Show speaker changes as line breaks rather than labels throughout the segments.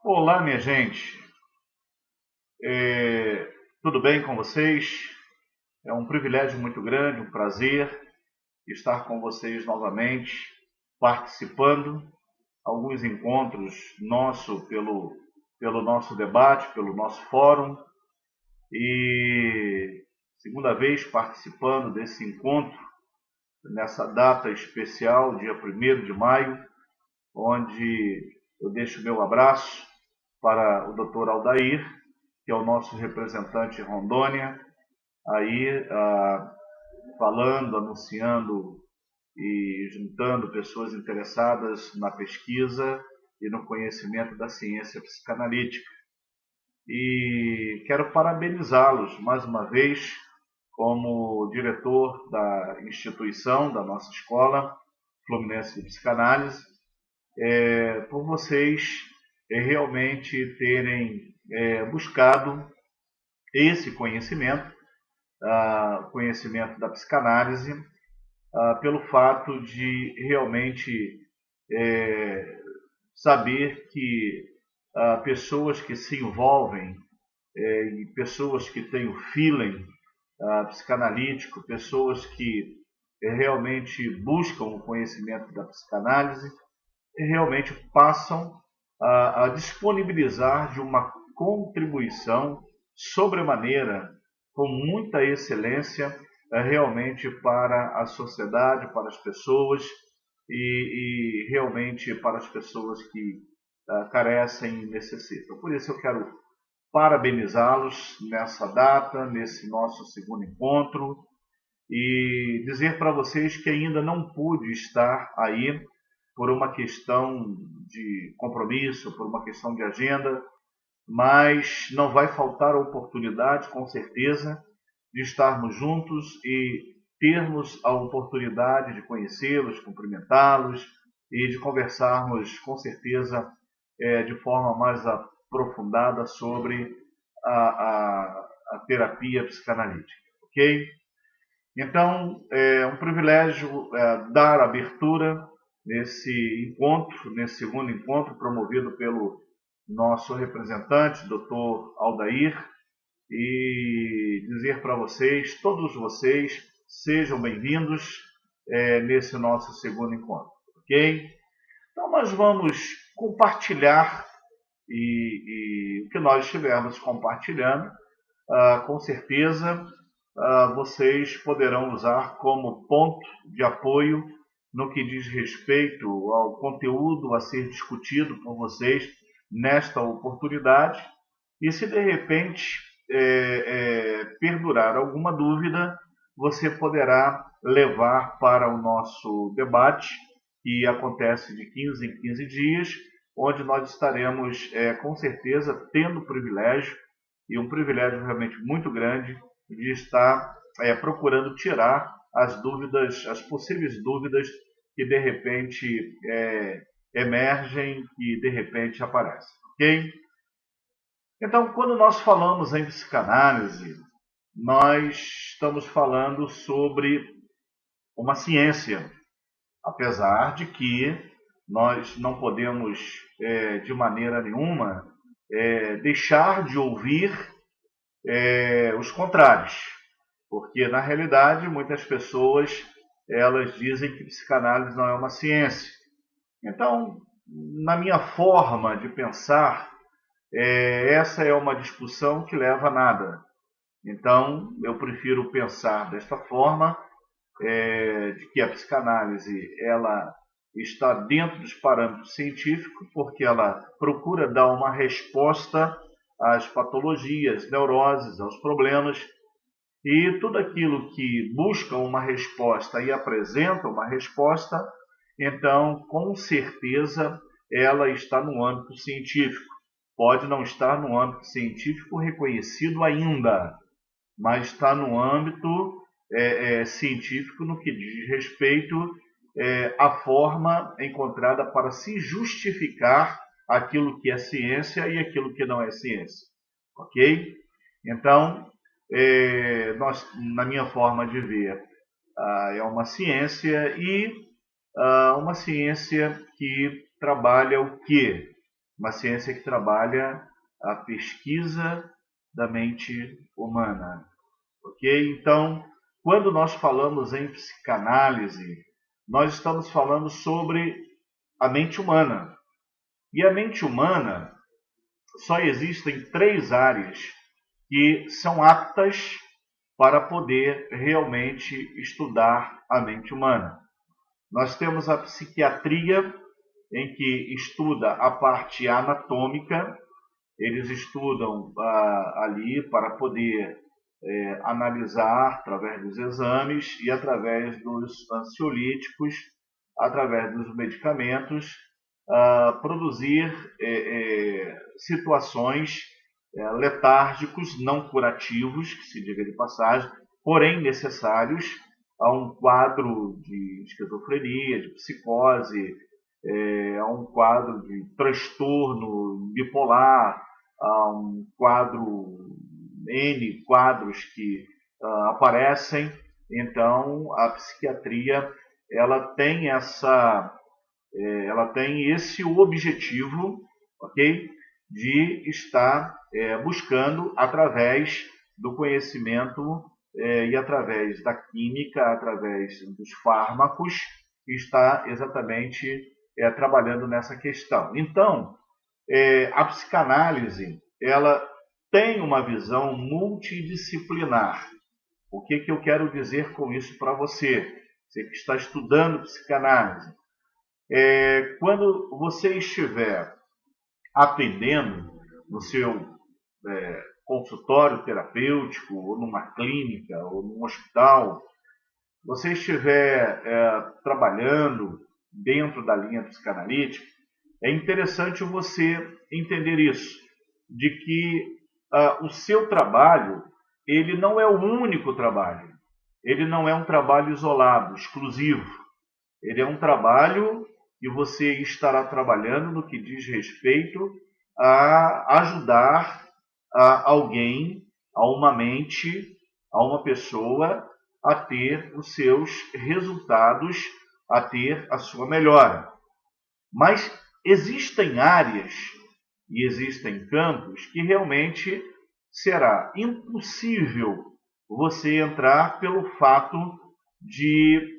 Olá, minha gente. Tudo bem com vocês? É um privilégio muito grande, um prazer estar com vocês novamente, participando alguns encontros nosso pelo nosso debate, pelo nosso fórum e segunda vez participando desse encontro nessa data especial, dia 1º de maio, onde eu deixo meu abraço para o Dr. Aldair, que é o nosso representante em Rondônia, aí falando, anunciando e juntando pessoas interessadas na pesquisa e no conhecimento da ciência psicanalítica. E quero parabenizá-los mais uma vez como diretor da instituição, da nossa escola Fluminense de Psicanálise, por vocês realmente terem buscado esse conhecimento, conhecimento da psicanálise, pelo fato de realmente saber que pessoas que se envolvem e pessoas que têm o feeling psicanalítico, pessoas que realmente buscam o conhecimento da psicanálise, realmente passam a disponibilizar de uma contribuição sobremaneira, com muita excelência, realmente para a sociedade, para as pessoas e realmente para as pessoas que carecem e necessitam. Por isso eu quero parabenizá-los nessa data, nesse nosso segundo encontro, e dizer para vocês que ainda não pude estar aí por uma questão de compromisso, por uma questão de agenda, mas não vai faltar a oportunidade, com certeza, de estarmos juntos e termos a oportunidade de conhecê-los, cumprimentá-los e de conversarmos, com certeza, de forma mais aprofundada sobre a terapia psicanalítica, ok? Então, é um privilégio dar abertura nesse encontro, nesse segundo encontro promovido pelo nosso representante, Dr. Aldair, e dizer para vocês, todos vocês, sejam bem-vindos nesse nosso segundo encontro, ok? Então, nós vamos compartilhar e o que nós estivermos compartilhando, com certeza vocês poderão usar como ponto de apoio no que diz respeito ao conteúdo a ser discutido por vocês nesta oportunidade. E se de repente perdurar alguma dúvida, você poderá levar para o nosso debate, que acontece de 15 em 15 dias, onde nós estaremos, com certeza, tendo o privilégio, e um privilégio realmente muito grande, de estar procurando tirar as dúvidas, as possíveis dúvidas que de repente emergem e de repente aparecem, ok? Então, quando nós falamos em psicanálise, nós estamos falando sobre uma ciência, apesar de que nós não podemos, de maneira nenhuma, deixar de ouvir os contrários, porque na realidade muitas pessoas elas dizem que psicanálise não é uma ciência. Então, na minha forma de pensar, essa é uma discussão que leva a nada. Então, eu prefiro pensar desta forma, de que a psicanálise ela está dentro dos parâmetros científicos, porque ela procura dar uma resposta às patologias, neuroses, aos problemas, e tudo aquilo que busca uma resposta e apresenta uma resposta, então, com certeza, ela está no âmbito científico. Pode não estar no âmbito científico reconhecido ainda, mas está no âmbito científico no que diz respeito à forma encontrada para se justificar aquilo que é ciência e aquilo que não é ciência. Ok? Então, nós, na minha forma de ver, é uma ciência e uma ciência que trabalha o quê? uma ciência que trabalha a pesquisa da mente humana. Ok? Então, quando nós falamos em psicanálise, nós estamos falando sobre a mente humana. E a mente humana, só existem 3 áreas que são aptas para poder realmente estudar a mente humana. Nós temos a psiquiatria, em que estuda a parte anatômica. Eles estudam ali para poder analisar através dos exames e através dos ansiolíticos, através dos medicamentos, produzir situações letárgicos não curativos, que se diga de passagem, porém necessários a um quadro de esquizofrenia, de psicose, a um quadro de transtorno bipolar, a um quadro, N quadros que aparecem. Então, a psiquiatria ela tem esse objetivo, ok, de estar buscando através do conhecimento e através da química, através dos fármacos, está exatamente trabalhando nessa questão. Então, a psicanálise ela tem uma visão multidisciplinar. O que eu quero dizer com isso para você? Você que está estudando psicanálise. Quando você estiver atendendo no seu consultório terapêutico, ou numa clínica, ou num hospital, você estiver trabalhando dentro da linha psicanalítica, é interessante você entender isso, de que o seu trabalho, ele não é o único trabalho, ele não é um trabalho isolado, exclusivo, ele é um trabalho que você estará trabalhando no que diz respeito a ajudar alguém, a uma mente, a uma pessoa a ter os seus resultados, a ter a sua melhora. Mas existem áreas e existem campos que realmente será impossível você entrar pelo fato de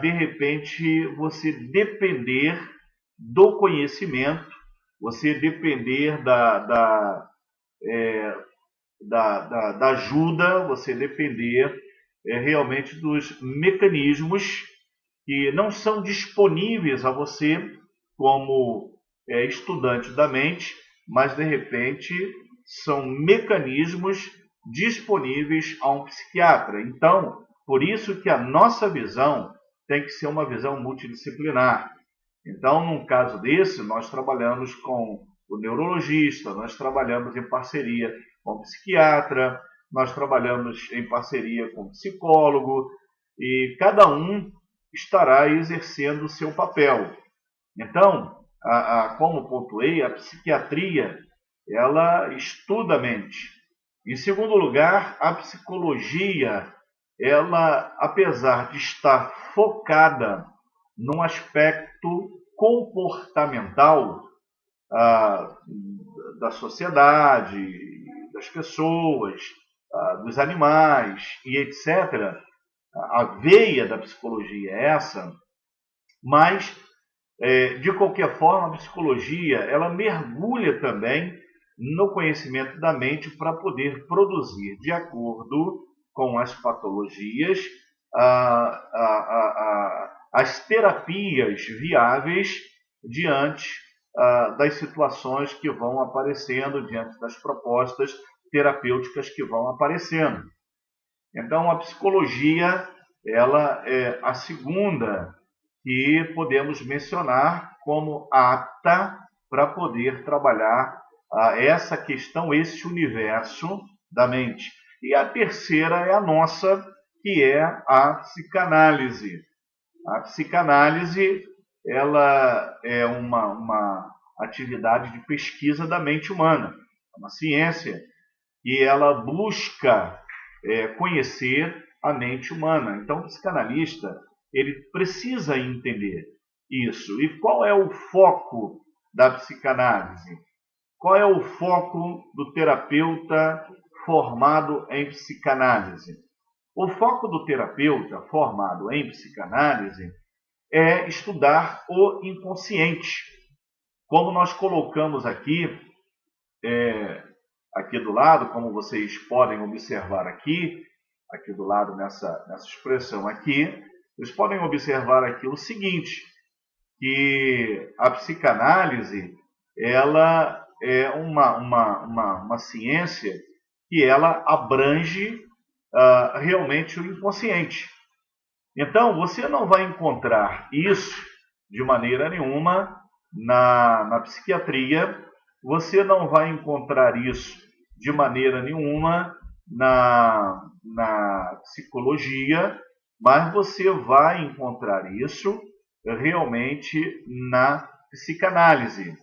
repente, você depender do conhecimento, você depender da ajuda, você depender realmente dos mecanismos que não são disponíveis a você como estudante da mente, mas de repente são mecanismos disponíveis a um psiquiatra. Então, por isso que a nossa visão tem que ser uma visão multidisciplinar. Então, num caso desse, nós trabalhamos com o neurologista, nós trabalhamos em parceria com o psiquiatra, nós trabalhamos em parceria com o psicólogo, e cada um estará exercendo o seu papel. Então, como pontuei, a psiquiatria, ela estuda a mente. Em segundo lugar, a psicologia, ela, apesar de estar focada num aspecto comportamental da sociedade, das pessoas, dos animais e etc., a veia da psicologia é essa, mas, de qualquer forma, a psicologia ela mergulha também no conhecimento da mente para poder produzir, de acordo com as patologias, as terapias viáveis diante das situações que vão aparecendo, diante das propostas terapêuticas que vão aparecendo. Então, a psicologia ela é a segunda que podemos mencionar como apta para poder trabalhar essa questão, esse universo da mente. E a terceira é a nossa, que é a psicanálise. A psicanálise ela é uma atividade de pesquisa da mente humana, é uma ciência, e ela busca conhecer a mente humana. Então, o psicanalista ele precisa entender isso. E qual é o foco da psicanálise? Qual é o foco do terapeuta formado em psicanálise? O foco do terapeuta formado em psicanálise é estudar o inconsciente. Como nós colocamos aqui, aqui do lado, como vocês podem observar aqui do lado nessa expressão aqui, vocês podem observar aqui o seguinte, que a psicanálise, ela é uma ciência que ela abrange realmente o inconsciente. Então, você não vai encontrar isso de maneira nenhuma na psiquiatria, você não vai encontrar isso de maneira nenhuma na psicologia, mas você vai encontrar isso realmente na psicanálise.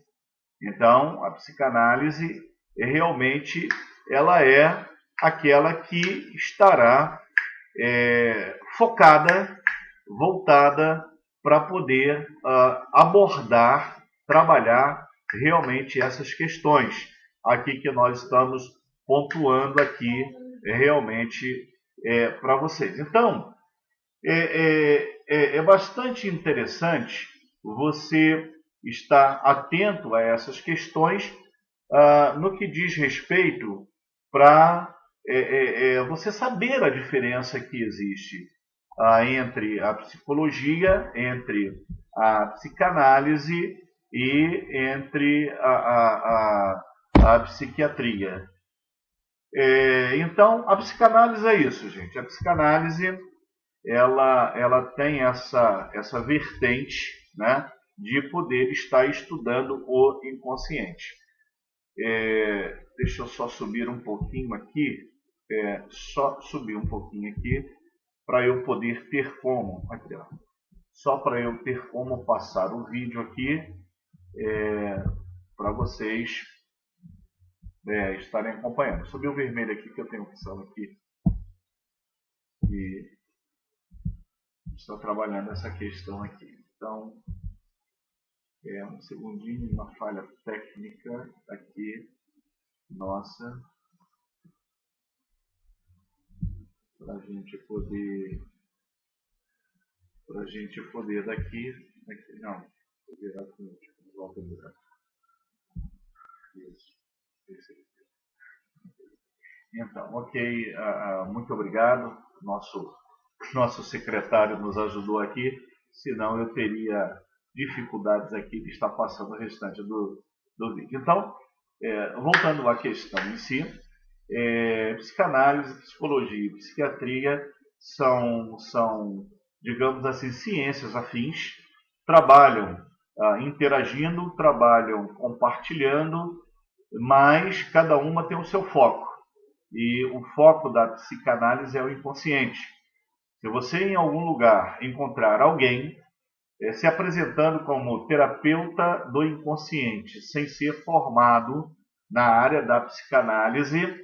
Então, a psicanálise realmente ela é aquela que estará focada, voltada para poder abordar, trabalhar realmente essas questões aqui que nós estamos pontuando aqui realmente para vocês. Então, é bastante interessante você estar atento a essas questões no que diz respeito para você saber a diferença que existe entre a psicologia, entre a psicanálise e entre a psiquiatria. Então, a psicanálise é isso, gente. A psicanálise ela tem essa vertente, né, de poder estar estudando o inconsciente. Deixa eu só subir um pouquinho aqui, para eu poder ter como, aqui, ó, só para eu ter como passar o vídeo aqui para vocês estarem acompanhando. Subiu o vermelho aqui que eu tenho opção aqui e estou trabalhando essa questão aqui. Então, um segundinho, uma falha técnica aqui, nossa, para a gente poder daqui não, vou virar com volta virar. Isso. Então, ok, muito obrigado, nosso secretário nos ajudou aqui, senão eu teria dificuldades aqui de estar passando o restante do vídeo. Então, voltando à questão em si, psicanálise, psicologia e psiquiatria são, digamos assim, ciências afins, trabalham interagindo, trabalham compartilhando, mas cada uma tem o seu foco. E o foco da psicanálise é o inconsciente. Se você em algum lugar encontrar alguém se apresentando como terapeuta do inconsciente, sem ser formado na área da psicanálise,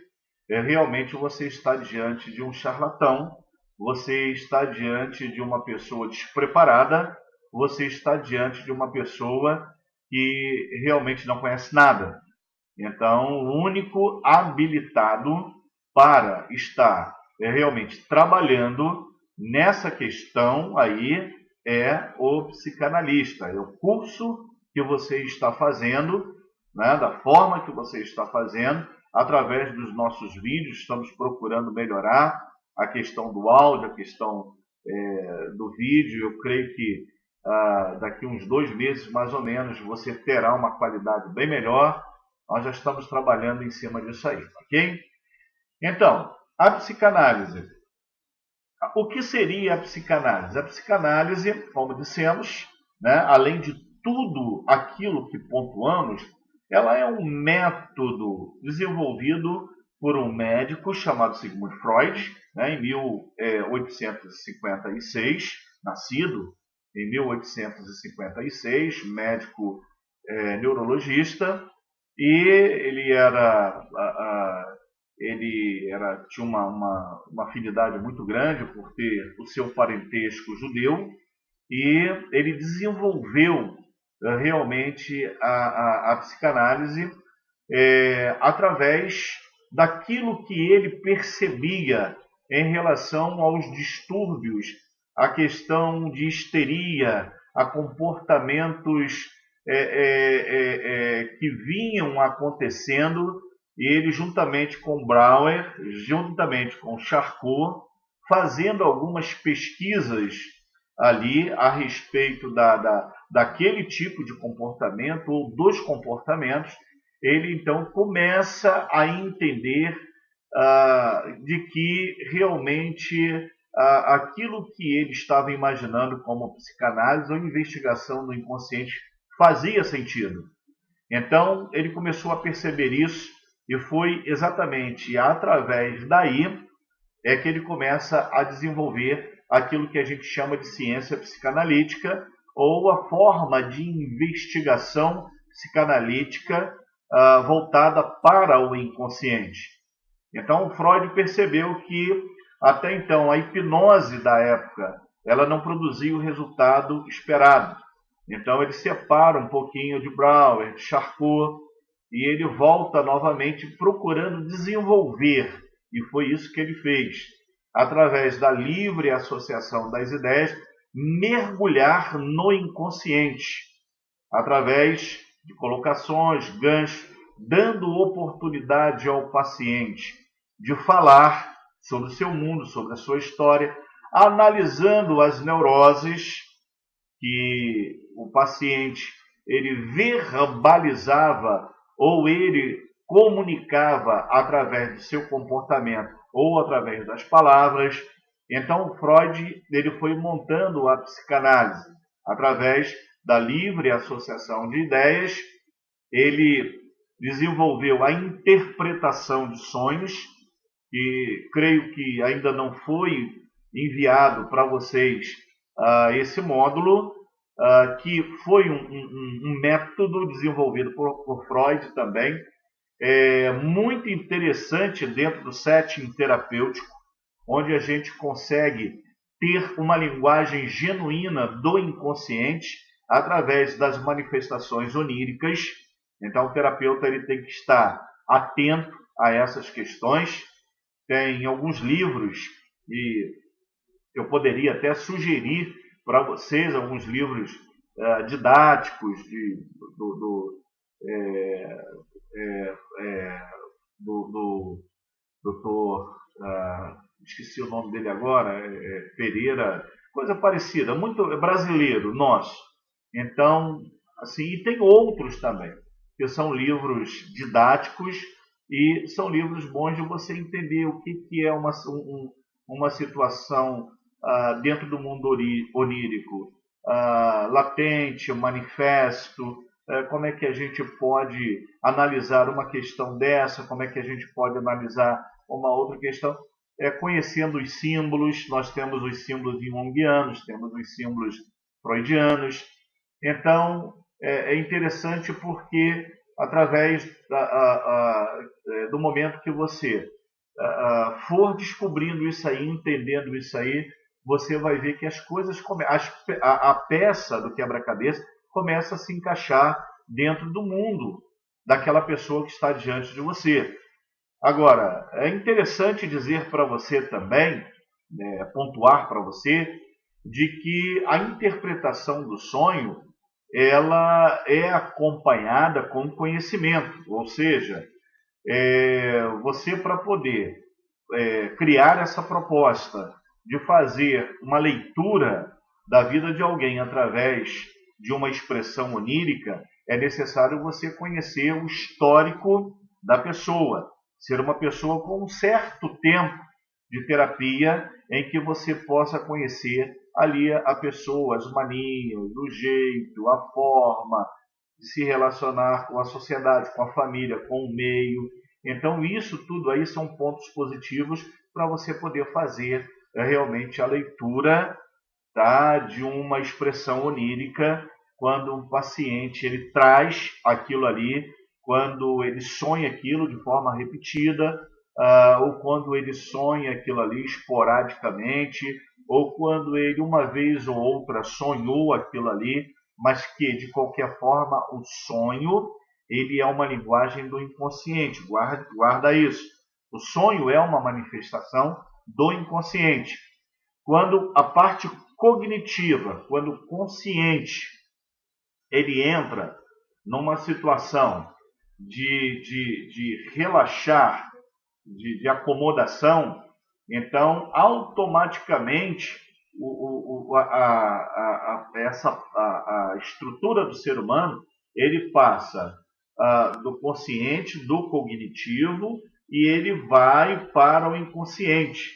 realmente você está diante de um charlatão, você está diante de uma pessoa despreparada, você está diante de uma pessoa que realmente não conhece nada. Então, o único habilitado para estar realmente trabalhando nessa questão aí é o psicanalista, é o curso que você está fazendo, né, da forma que você está fazendo, através dos nossos vídeos, estamos procurando melhorar a questão do áudio, a questão do vídeo. Eu creio que daqui uns 2 meses, mais ou menos, você terá uma qualidade bem melhor. Nós já estamos trabalhando em cima disso aí, ok? Então, a psicanálise. O que seria a psicanálise? A psicanálise, como dissemos, né, além de tudo aquilo que pontuamos, ela é um método desenvolvido por um médico chamado Sigmund Freud, né, em 1856, nascido em 1856, médico neurologista, e ele tinha uma afinidade muito grande por ter o seu parentesco judeu, e ele desenvolveu realmente a psicanálise através daquilo que ele percebia em relação aos distúrbios, a questão de histeria, a comportamentos que vinham acontecendo, e ele, juntamente com Brauer, juntamente com Charcot, fazendo algumas pesquisas ali a respeito daquele tipo de comportamento ou dos comportamentos, ele então começa a entender de que realmente aquilo que ele estava imaginando como psicanálise ou investigação do inconsciente fazia sentido. Então ele começou a perceber isso e foi exatamente através daí que ele começa a desenvolver aquilo que a gente chama de ciência psicanalítica ou a forma de investigação psicanalítica voltada para o inconsciente. Então, Freud percebeu que, até então, a hipnose da época ela não produzia o resultado esperado. Então, ele separa um pouquinho de Brauer, de Charcot, e ele volta novamente procurando desenvolver, e foi isso que ele fez, através da livre associação das ideias, mergulhar no inconsciente, através de colocações, ganchos, dando oportunidade ao paciente de falar sobre o seu mundo, sobre a sua história, analisando as neuroses que o paciente ele verbalizava ou ele comunicava através do seu comportamento ou através das palavras. Então Freud ele foi montando a psicanálise através da livre associação de ideias. Ele desenvolveu a interpretação de sonhos, que creio que ainda não foi enviado para vocês esse módulo, que foi um método desenvolvido por Freud também, muito interessante dentro do setting terapêutico, onde a gente consegue ter uma linguagem genuína do inconsciente através das manifestações oníricas. Então o terapeuta ele tem que estar atento a essas questões. Tem alguns livros, e eu poderia até sugerir para vocês alguns livros didáticos do doutor, esqueci o nome dele agora, Pereira, coisa parecida, muito brasileiro, nosso. Então, assim, e tem outros também, que são livros didáticos e são livros bons de você entender o que é uma situação dentro do mundo onírico, latente, manifesto, como é que a gente pode analisar uma questão dessa, como é que a gente pode analisar uma outra questão, conhecendo os símbolos. Nós temos os símbolos junguianos, temos os símbolos freudianos. Então, é interessante porque, através do momento que você for descobrindo isso aí, entendendo isso aí, você vai ver que as coisas, a peça do quebra-cabeça começa a se encaixar dentro do mundo daquela pessoa que está diante de você. Agora, é interessante dizer para você também, pontuar para você, de que a interpretação do sonho ela é acompanhada com conhecimento, ou seja, você para poder criar essa proposta de fazer uma leitura da vida de alguém através de uma expressão onírica, é necessário você conhecer o histórico da pessoa, ser uma pessoa com um certo tempo de terapia em que você possa conhecer ali a pessoa, as manias, o jeito, a forma de se relacionar com a sociedade, com a família, com o meio. Então isso tudo aí são pontos positivos para você poder fazer realmente a leitura, tá, de uma expressão onírica quando um paciente ele traz aquilo ali, quando ele sonha aquilo de forma repetida, ou quando ele sonha aquilo ali esporadicamente, ou quando ele uma vez ou outra sonhou aquilo ali. mas que, de qualquer forma, o sonho ele é uma linguagem do inconsciente. Guarda isso. O sonho é uma manifestação do inconsciente. Quando a parte cognitiva, quando o consciente, ele entra numa situação de relaxar, de acomodação, então automaticamente a estrutura do ser humano ele passa do consciente, do cognitivo, e ele vai para o inconsciente.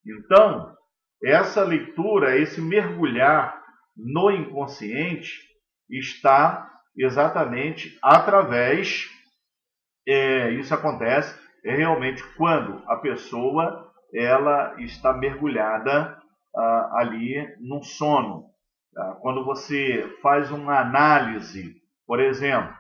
Então, essa leitura, esse mergulhar no inconsciente está exatamente através, isso acontece realmente quando a pessoa ela está mergulhada ali num sono. Quando você faz uma análise, por exemplo,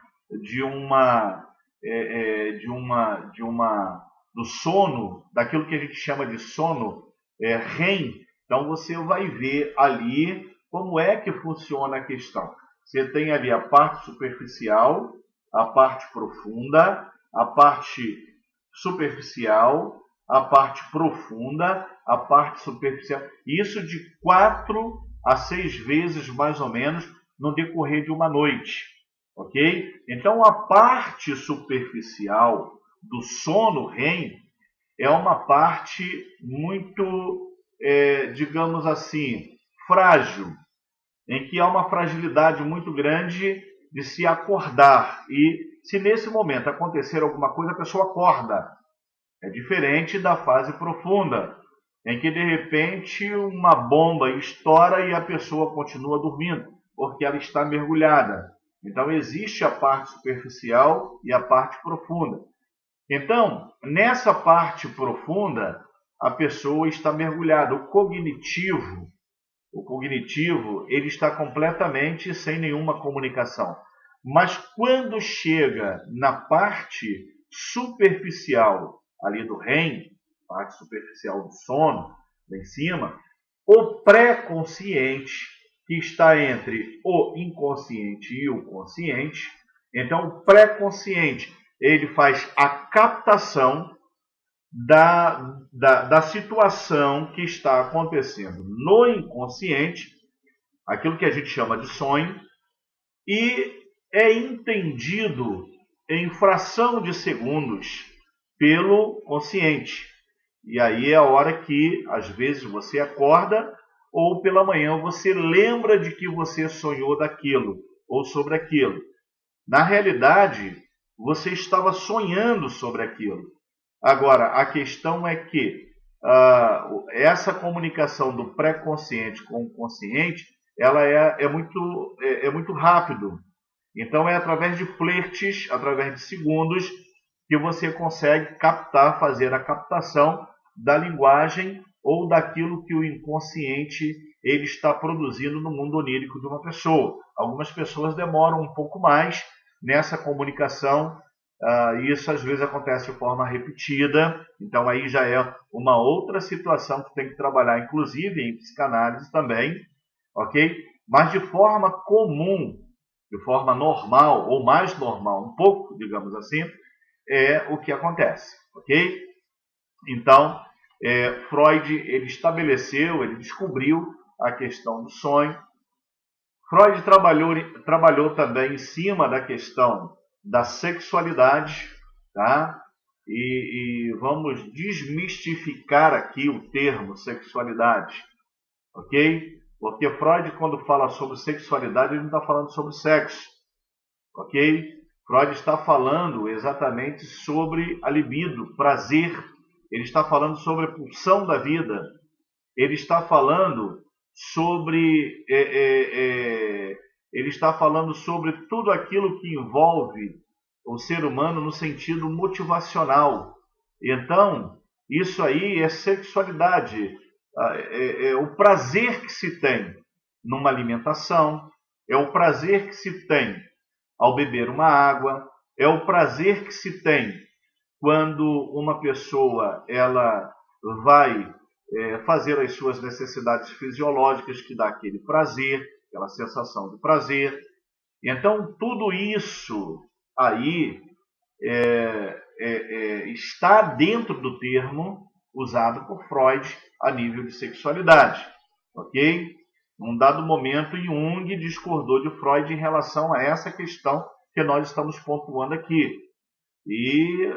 do sono, daquilo que a gente chama de sono REM, então você vai ver ali como é que funciona a questão. Você tem ali a parte superficial, a parte profunda, a parte superficial, a parte profunda, a parte superficial. Isso de 4 a 6 vezes, mais ou menos, no decorrer de uma noite. Ok? Então, a parte superficial do sono REM é uma parte muito, digamos assim, frágil, em que há uma fragilidade muito grande de se acordar. E se nesse momento acontecer alguma coisa, a pessoa acorda. É diferente da fase profunda, em que de repente uma bomba estoura e a pessoa continua dormindo, porque ela está mergulhada. Então existe a parte superficial e a parte profunda. Então, nessa parte profunda, a pessoa está mergulhada. O cognitivo, ele está completamente sem nenhuma comunicação. Mas quando chega na parte superficial ali do REM, parte superficial do sono, lá em cima, o pré-consciente, que está entre o inconsciente e o consciente, então o pré-consciente ele faz a captação da situação que está acontecendo no inconsciente, aquilo que a gente chama de sonho, e é entendido em fração de segundos pelo consciente. E aí é a hora que, às vezes, você acorda ou pela manhã você lembra de que você sonhou daquilo ou sobre aquilo. Na realidade, você estava sonhando sobre aquilo. Agora, a questão é que essa comunicação do pré-consciente com o consciente, ela é muito rápido. Então, é através de flertes, através de segundos, que você consegue captar, fazer a captação da linguagem ou daquilo que o inconsciente ele está produzindo no mundo onírico de uma pessoa. Algumas pessoas demoram um pouco mais nessa comunicação, e isso às vezes acontece de forma repetida, então aí já é uma outra situação que tem que trabalhar, inclusive em psicanálise também, ok? Mas de forma comum, de forma normal, ou mais normal, um pouco, digamos assim, é o que acontece, ok? Então, Freud, ele estabeleceu, ele descobriu a questão do sonho. Freud trabalhou também em cima da questão da sexualidade, tá? E vamos desmistificar aqui o termo sexualidade, ok? Porque Freud, quando fala sobre sexualidade, ele não está falando sobre sexo, ok? Freud está falando exatamente sobre a libido, prazer. Ele está falando sobre a pulsão da vida. Ele está falando sobre tudo aquilo que envolve o ser humano no sentido motivacional. Então, isso aí é sexualidade, é o prazer que se tem numa alimentação, é o prazer que se tem ao beber uma água, é o prazer que se tem quando uma pessoa ela vai fazer as suas necessidades fisiológicas, que dá aquele prazer, aquela sensação de prazer. Então, tudo isso aí está dentro do termo usado por Freud a nível de sexualidade, ok? Num dado momento, Jung discordou de Freud em relação a essa questão que nós estamos pontuando aqui. E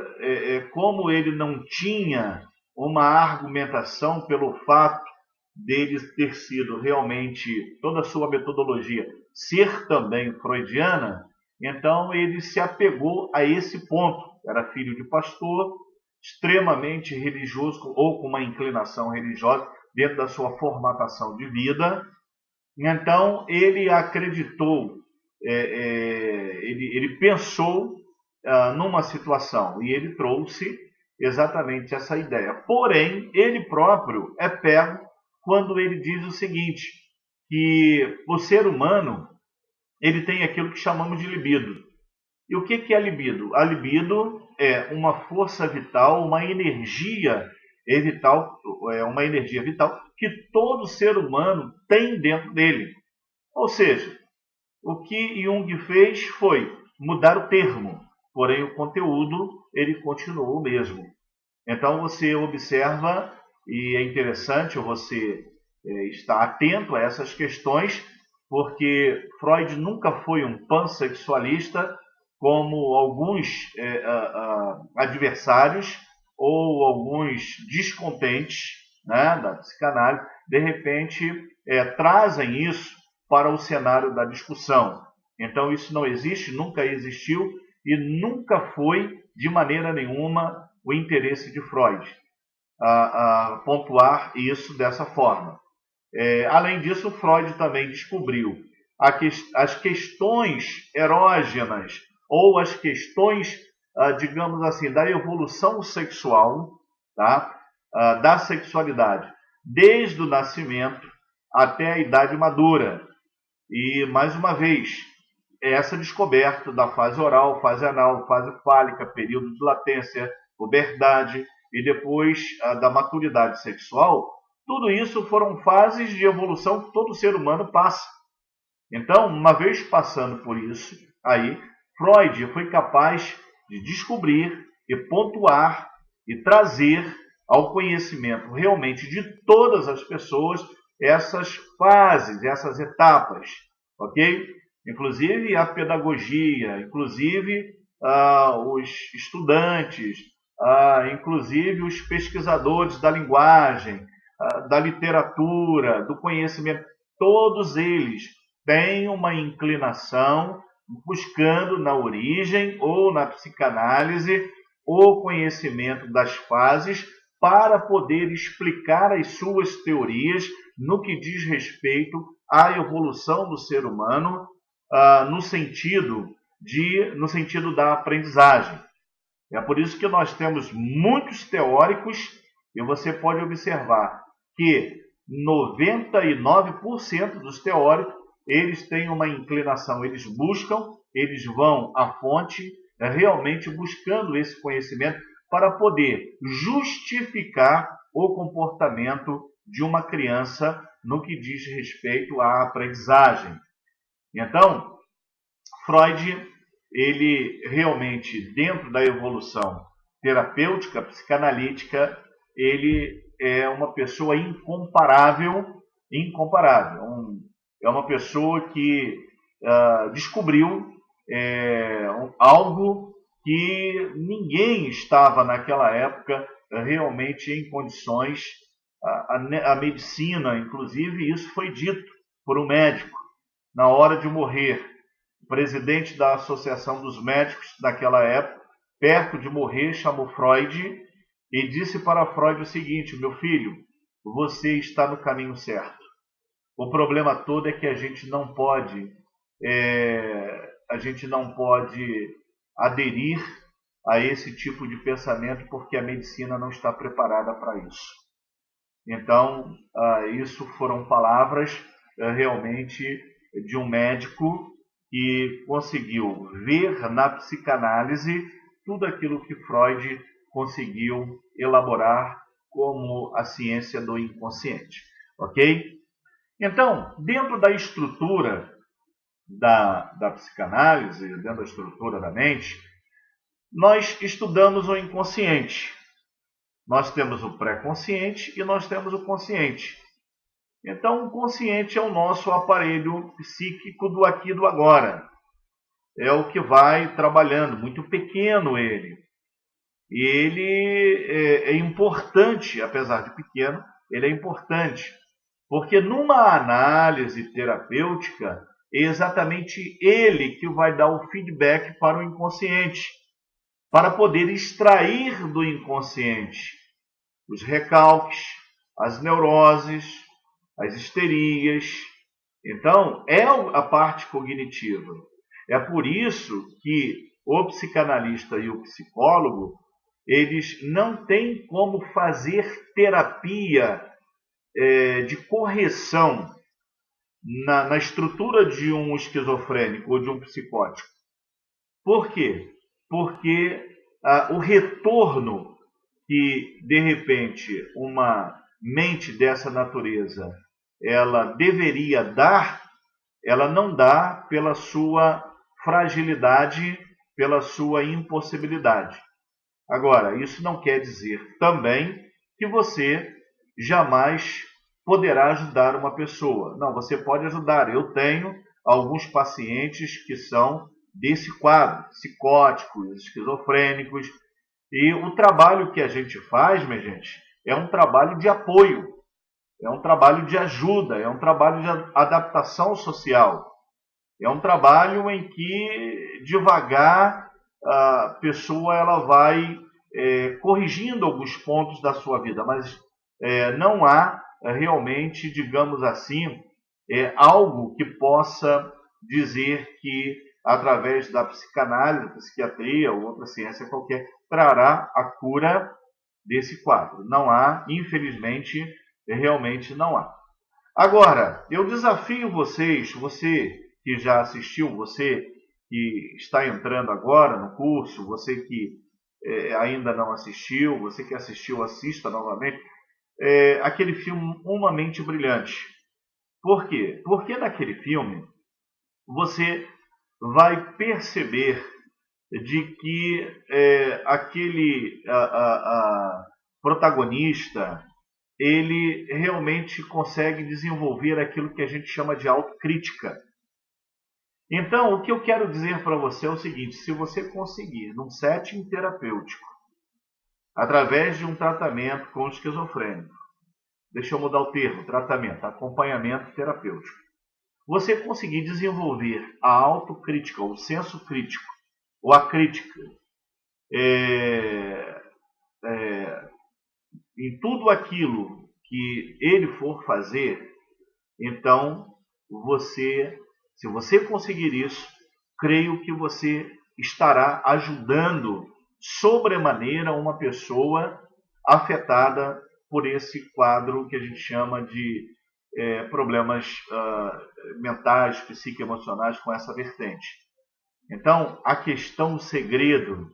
como ele não tinha uma argumentação pelo fato dele ter sido realmente, toda a sua metodologia ser também freudiana, então ele se apegou a esse ponto. Era filho de pastor, extremamente religioso ou com uma inclinação religiosa dentro da sua formatação de vida. Então ele acreditou, ele pensou numa situação e ele trouxe exatamente essa ideia. Porém, ele próprio é pego quando ele diz o seguinte, que o ser humano ele tem aquilo que chamamos de libido. E o que é libido? A libido é uma força vital, uma energia vital que todo ser humano tem dentro dele. Ou seja, o que Jung fez foi mudar o termo, porém o conteúdo ele continuou o mesmo. Então você observa, e é interessante você estar atento a essas questões, porque Freud nunca foi um pansexualista, como alguns adversários ou alguns descontentes, né, da psicanálise, de repente trazem isso para o cenário da discussão. Então isso não existe, nunca existiu e nunca foi de maneira nenhuma o interesse de Freud a pontuar isso dessa forma. Além disso, Freud também descobriu as questões erógenas ou as questões, digamos assim, da evolução sexual, tá? Da sexualidade, desde o nascimento até a idade madura. E, mais uma vez, essa descoberta da fase oral, fase anal, fase fálica, período de latência, puberdade e depois da maturidade sexual, tudo isso foram fases de evolução que todo ser humano passa. Então, uma vez passando por isso, aí Freud foi capaz de descobrir e pontuar e trazer ao conhecimento realmente de todas as pessoas essas fases, essas etapas, ok? Inclusive a pedagogia, inclusive os estudantes, inclusive os pesquisadores da linguagem, da literatura, do conhecimento, todos eles têm uma inclinação buscando na origem ou na psicanálise o conhecimento das fases para poder explicar as suas teorias no que diz respeito à evolução do ser humano no sentido da aprendizagem. É por isso que nós temos muitos teóricos e você pode observar que 99% dos teóricos eles têm uma inclinação, eles buscam, eles vão à fonte, realmente buscando esse conhecimento para poder justificar o comportamento de uma criança no que diz respeito à aprendizagem. Então, Freud, ele realmente, dentro da evolução terapêutica, psicanalítica, ele é uma pessoa incomparável. É uma pessoa que descobriu algo que ninguém estava naquela época realmente em condições. A medicina, inclusive, isso foi dito por um médico na hora de morrer. O presidente da Associação dos Médicos daquela época, perto de morrer, chamou Freud e disse para Freud o seguinte: meu filho, você está no caminho certo. O problema todo é que a gente não pode aderir a esse tipo de pensamento porque a medicina não está preparada para isso. Então, isso foram palavras realmente de um médico que conseguiu ver na psicanálise tudo aquilo que Freud conseguiu elaborar como a ciência do inconsciente, ok? Então, dentro da estrutura da psicanálise, dentro da estrutura da mente, nós estudamos o inconsciente. Nós temos o pré-consciente e nós temos o consciente. Então, o consciente é o nosso aparelho psíquico do aqui e do agora. É o que vai trabalhando, muito pequeno ele. E ele é importante, apesar de pequeno, ele é importante. Porque numa análise terapêutica, é exatamente ele que vai dar o feedback para o inconsciente, para poder extrair do inconsciente os recalques, as neuroses, as histerias. Então, é a parte cognitiva. É por isso que o psicanalista e o psicólogo, eles não têm como fazer terapia de correção na estrutura de um esquizofrênico ou de um psicótico. Por quê? Porque o retorno que, de repente, uma mente dessa natureza ela deveria dar, ela não dá pela sua fragilidade, pela sua impossibilidade. Agora, isso não quer dizer também que você jamais poderá ajudar uma pessoa. Não, você pode ajudar. Eu tenho alguns pacientes que são desse quadro, psicóticos, esquizofrênicos, e o trabalho que a gente faz, minha gente, é um trabalho de apoio, é um trabalho de ajuda, é um trabalho de adaptação social. É um trabalho em que devagar a pessoa ela vai corrigindo alguns pontos da sua vida, mas não há realmente, digamos assim, algo que possa dizer que através da psicanálise, da psiquiatria ou outra ciência qualquer, trará a cura desse quadro. Não há, infelizmente, realmente não há. Agora, eu desafio vocês, você que já assistiu, você que está entrando agora no curso, você que ainda não assistiu, você que assistiu, assista novamente, aquele filme Uma Mente Brilhante. Por quê? Porque naquele filme você vai perceber de que aquele protagonista ele realmente consegue desenvolver aquilo que a gente chama de autocrítica. Então, o que eu quero dizer para você é o seguinte: se você conseguir, num setting terapêutico, através de um tratamento com esquizofrênico, deixa eu mudar o termo, tratamento, acompanhamento terapêutico, você conseguir desenvolver a autocrítica, o senso crítico, ou a crítica, em tudo aquilo que ele for fazer, então se você conseguir isso, creio que você estará ajudando sobremaneira uma pessoa afetada por esse quadro que a gente chama de problemas mentais, psicoemocionais com essa vertente. Então, a questão, o segredo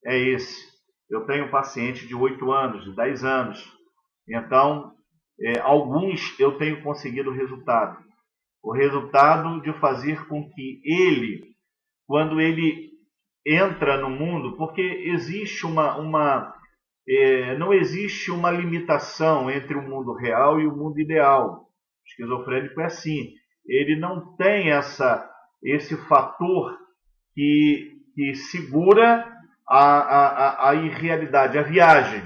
é esse. Eu tenho um paciente de 8 anos, de 10 anos. Então, alguns eu tenho conseguido resultado. O resultado de fazer com que ele, quando ele entra no mundo, porque existe não existe uma limitação entre o mundo real e o mundo ideal. O esquizofrênico é assim. Ele não tem esse fator que segura a irrealidade, a viagem.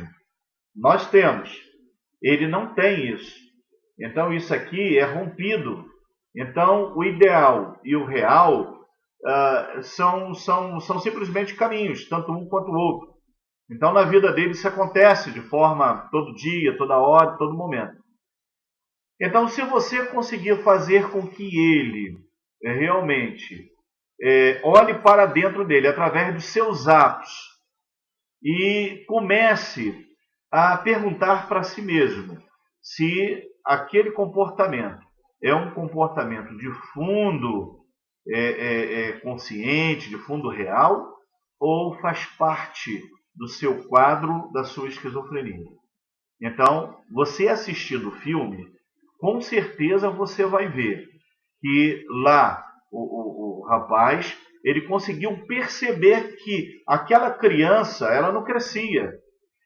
Nós temos. Ele não tem isso. Então, isso aqui é rompido. Então, o ideal e o real são simplesmente caminhos, tanto um quanto o outro. Então, na vida dele, isso acontece de forma todo dia, toda hora, todo momento. Então, se você conseguir fazer com que ele realmente olhe para dentro dele através dos seus atos e comece a perguntar para si mesmo se aquele comportamento é um comportamento de fundo consciente, de fundo real, ou faz parte do seu quadro, da sua esquizofrenia. Então, você assistindo o filme, com certeza você vai ver que lá o rapaz, ele conseguiu perceber que aquela criança, ela não crescia.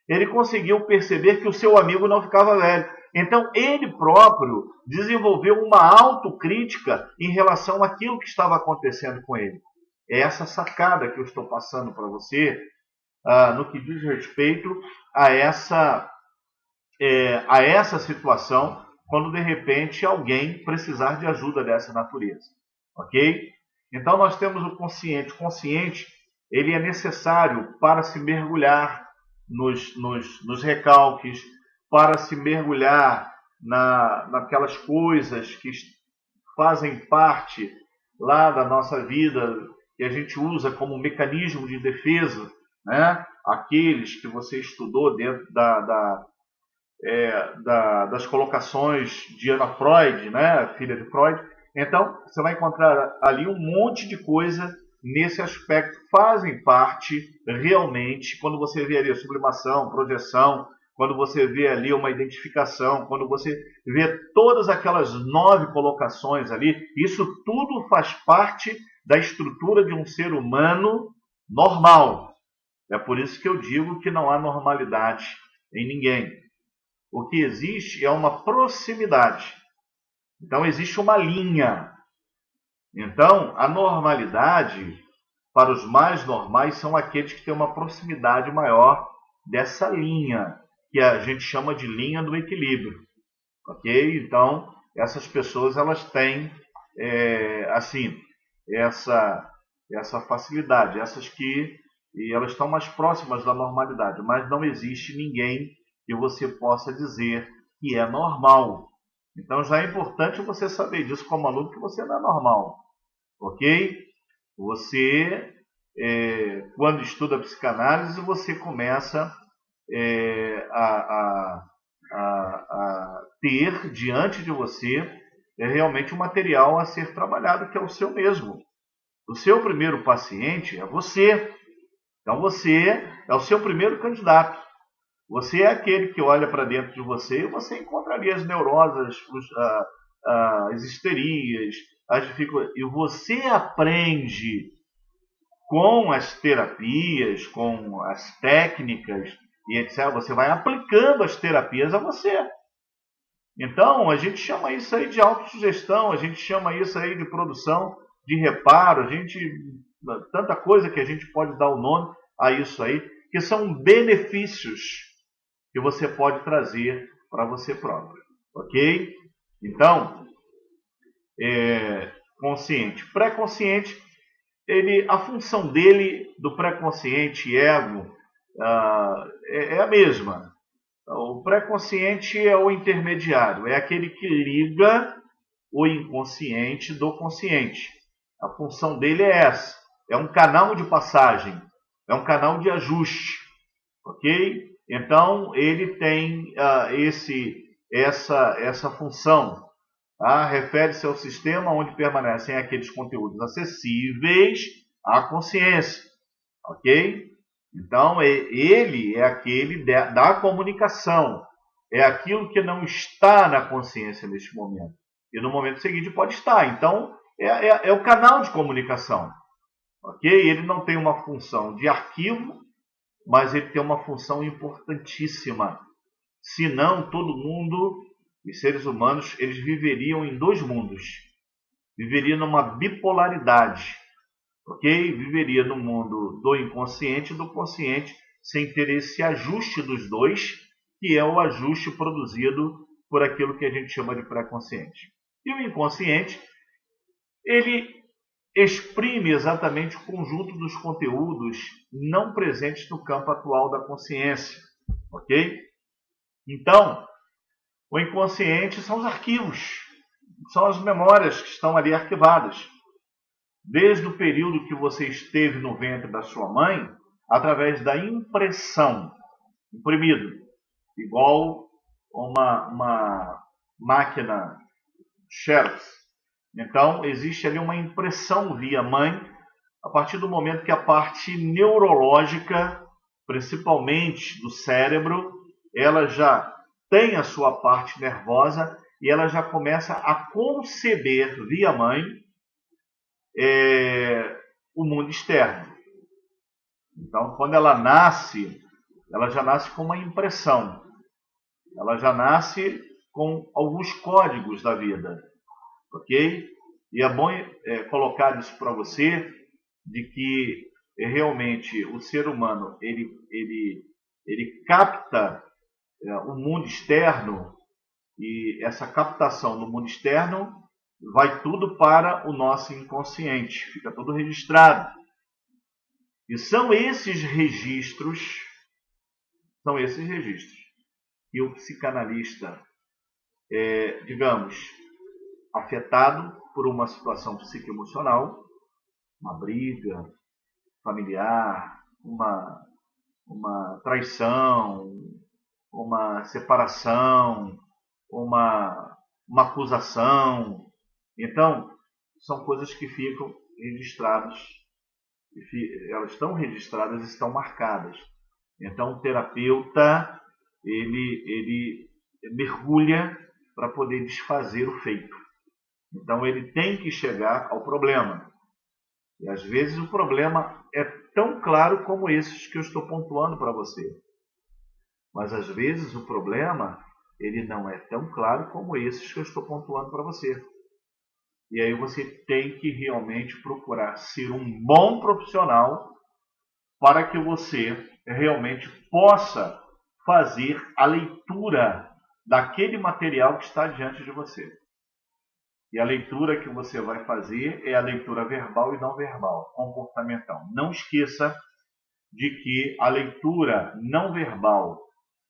Ele conseguiu perceber que o seu amigo não ficava velho. Então, ele próprio desenvolveu uma autocrítica em relação àquilo que estava acontecendo com ele. É essa sacada que eu estou passando para você, no que diz respeito a essa situação, quando de repente alguém precisar de ajuda dessa natureza. Ok? Então, nós temos o consciente. O consciente, ele é necessário para se mergulhar nos recalques, para se mergulhar naquelas coisas que fazem parte lá da nossa vida, que a gente usa como mecanismo de defesa, né? Aqueles que você estudou dentro das colocações de Ana Freud, né? Filha de Freud. Então, você vai encontrar ali um monte de coisa nesse aspecto, fazem parte realmente, quando você vê ali a sublimação, projeção, quando você vê ali uma identificação, quando você vê todas aquelas 9 colocações ali, isso tudo faz parte da estrutura de um ser humano normal. É por isso que eu digo que não há normalidade em ninguém. O que existe é uma proximidade. Então, existe uma linha. Então, a normalidade, para os mais normais, são aqueles que têm uma proximidade maior dessa linha, que a gente chama de linha do equilíbrio. Ok? Então, essas pessoas, elas têm, essa facilidade, e elas estão mais próximas da normalidade, mas não existe ninguém que você possa dizer que é normal. Então já é importante você saber disso como aluno, que você não é normal. Ok? Você, quando estuda psicanálise, você começa a ter diante de você realmente um material a ser trabalhado, que é o seu mesmo. O seu primeiro paciente é você. Então você é o seu primeiro candidato. Você é aquele que olha para dentro de você e você encontra ali as neuroses, as histerias, as dificuldades. E você aprende com as terapias, com as técnicas e etc. Você vai aplicando as terapias a você. Então, a gente chama isso aí de autossugestão, a gente chama isso aí de produção de reparo, tanta coisa que a gente pode dar o nome a isso aí, que são benefícios que você pode trazer para você próprio, ok? Então, consciente. Pré-consciente, a função dele, do pré-consciente ego, é a mesma. O pré-consciente é o intermediário, é aquele que liga o inconsciente do consciente. A função dele é essa, é um canal de passagem, é um canal de ajuste, ok? Então, ele tem essa função. Refere-se ao sistema onde permanecem aqueles conteúdos acessíveis à consciência. Ok? Então, ele é aquele da comunicação. É aquilo que não está na consciência neste momento. E no momento seguinte pode estar. Então, é o canal de comunicação. Ok? Ele não tem uma função de arquivo, mas ele tem uma função importantíssima. Senão, todo mundo, os seres humanos, eles viveriam em 2 mundos. Viveriam numa bipolaridade. Ok? Viveria no mundo do inconsciente e do consciente, sem ter esse ajuste dos dois, que é o ajuste produzido por aquilo que a gente chama de pré-consciente. E o inconsciente, ele exprime exatamente o conjunto dos conteúdos não presentes no campo atual da consciência. Ok? Então, o inconsciente são os arquivos, são as memórias que estão ali arquivadas. Desde o período que você esteve no ventre da sua mãe, através da impressão, imprimido, igual uma máquina Xerox. Então, existe ali uma impressão via mãe, a partir do momento que a parte neurológica, principalmente do cérebro, ela já tem a sua parte nervosa e ela já começa a conceber via mãe o mundo externo. Então, quando ela nasce, ela já nasce com uma impressão, ela já nasce com alguns códigos da vida, ok? E é bom colocar isso para você, de que realmente o ser humano ele capta o mundo externo, e essa captação do mundo externo vai tudo para o nosso inconsciente, fica tudo registrado. E são esses registros que o psicanalista, digamos, afetado por uma situação psicoemocional, uma briga familiar, uma traição, uma separação, uma acusação. Então, são coisas que ficam registradas, elas estão registradas e estão marcadas. Então, o terapeuta, ele mergulha para poder desfazer o feito. Então, ele tem que chegar ao problema. E, às vezes, o problema é tão claro como esses que eu estou pontuando para você. Mas, às vezes, o problema ele não é tão claro como esses que eu estou pontuando para você. E aí você tem que realmente procurar ser um bom profissional para que você realmente possa fazer a leitura daquele material que está diante de você. E a leitura que você vai fazer é a leitura verbal e não verbal, comportamental. Não esqueça de que a leitura não verbal,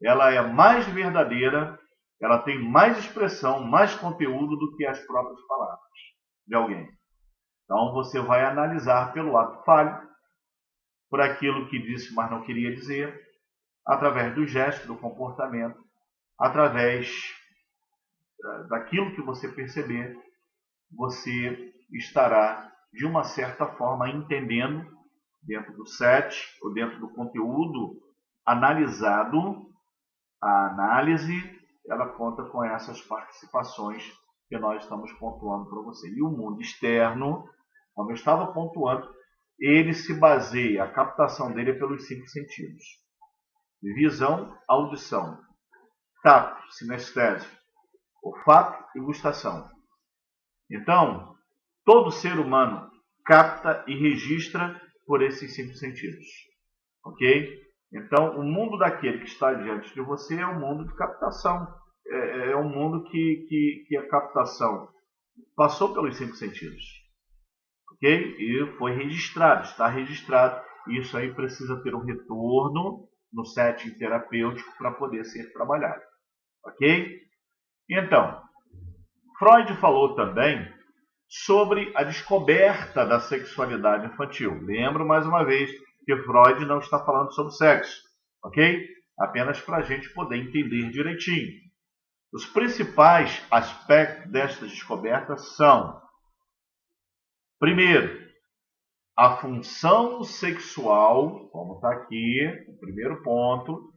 ela é mais verdadeira, ela tem mais expressão, mais conteúdo do que as próprias palavras de alguém. Então você vai analisar pelo ato falho, por aquilo que disse, mas não queria dizer, através do gesto, do comportamento, através daquilo que você perceber, você estará, de uma certa forma, entendendo, dentro do set, ou dentro do conteúdo analisado. A análise, ela conta com essas participações que nós estamos pontuando para você. E o mundo externo, como eu estava pontuando, ele se baseia, a captação dele é pelos 5 sentidos. Visão, audição, tato, sinestésio, olfato e gustação. Então, todo ser humano capta e registra por esses 5 sentidos. Ok? Então, o mundo daquele que está diante de você é um mundo de captação. É um mundo que a captação passou pelos 5 sentidos. Ok? E foi registrado, está registrado. E isso aí precisa ter um retorno no setting terapêutico para poder ser trabalhado. Ok? Então, Freud falou também sobre a descoberta da sexualidade infantil. Lembro mais uma vez que Freud não está falando sobre sexo, ok? Apenas para a gente poder entender direitinho. Os principais aspectos destas descobertas são: primeiro, a função sexual, como está aqui, o primeiro ponto,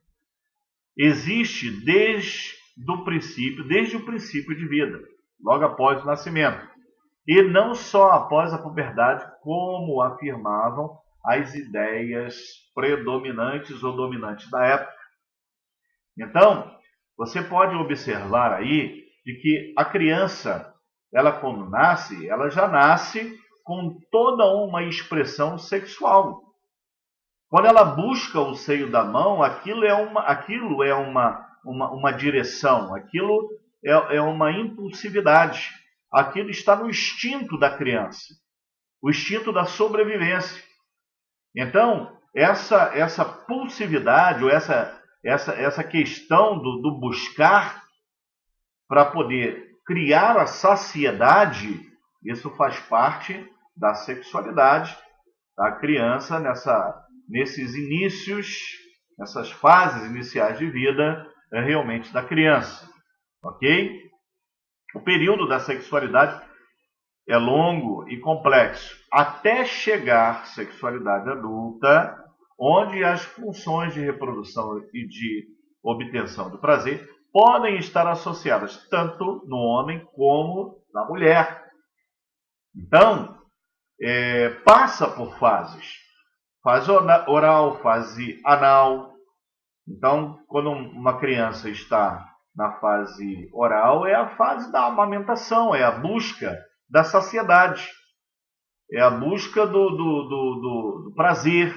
existe desde o princípio de vida, logo após o nascimento. E não só após a puberdade, como afirmavam as ideias predominantes ou dominantes da época. Então, você pode observar aí de que a criança, ela quando nasce, ela já nasce com toda uma expressão sexual. Quando ela busca o seio da mão, aquilo é uma direção, aquilo é uma impulsividade. Aquilo está no instinto da criança, o instinto da sobrevivência. Então, essa pulsividade, ou essa questão do buscar para poder criar a saciedade, isso faz parte da sexualidade da criança nesses inícios, nessas fases iniciais de vida, realmente da criança. Ok? O período da sexualidade é longo e complexo, até chegar à sexualidade adulta, onde as funções de reprodução e de obtenção do prazer podem estar associadas tanto no homem como na mulher. Então, passa por fases. Fase oral, fase anal. Então, quando uma criança está na fase oral, é a fase da amamentação, é a busca da saciedade, é a busca do prazer.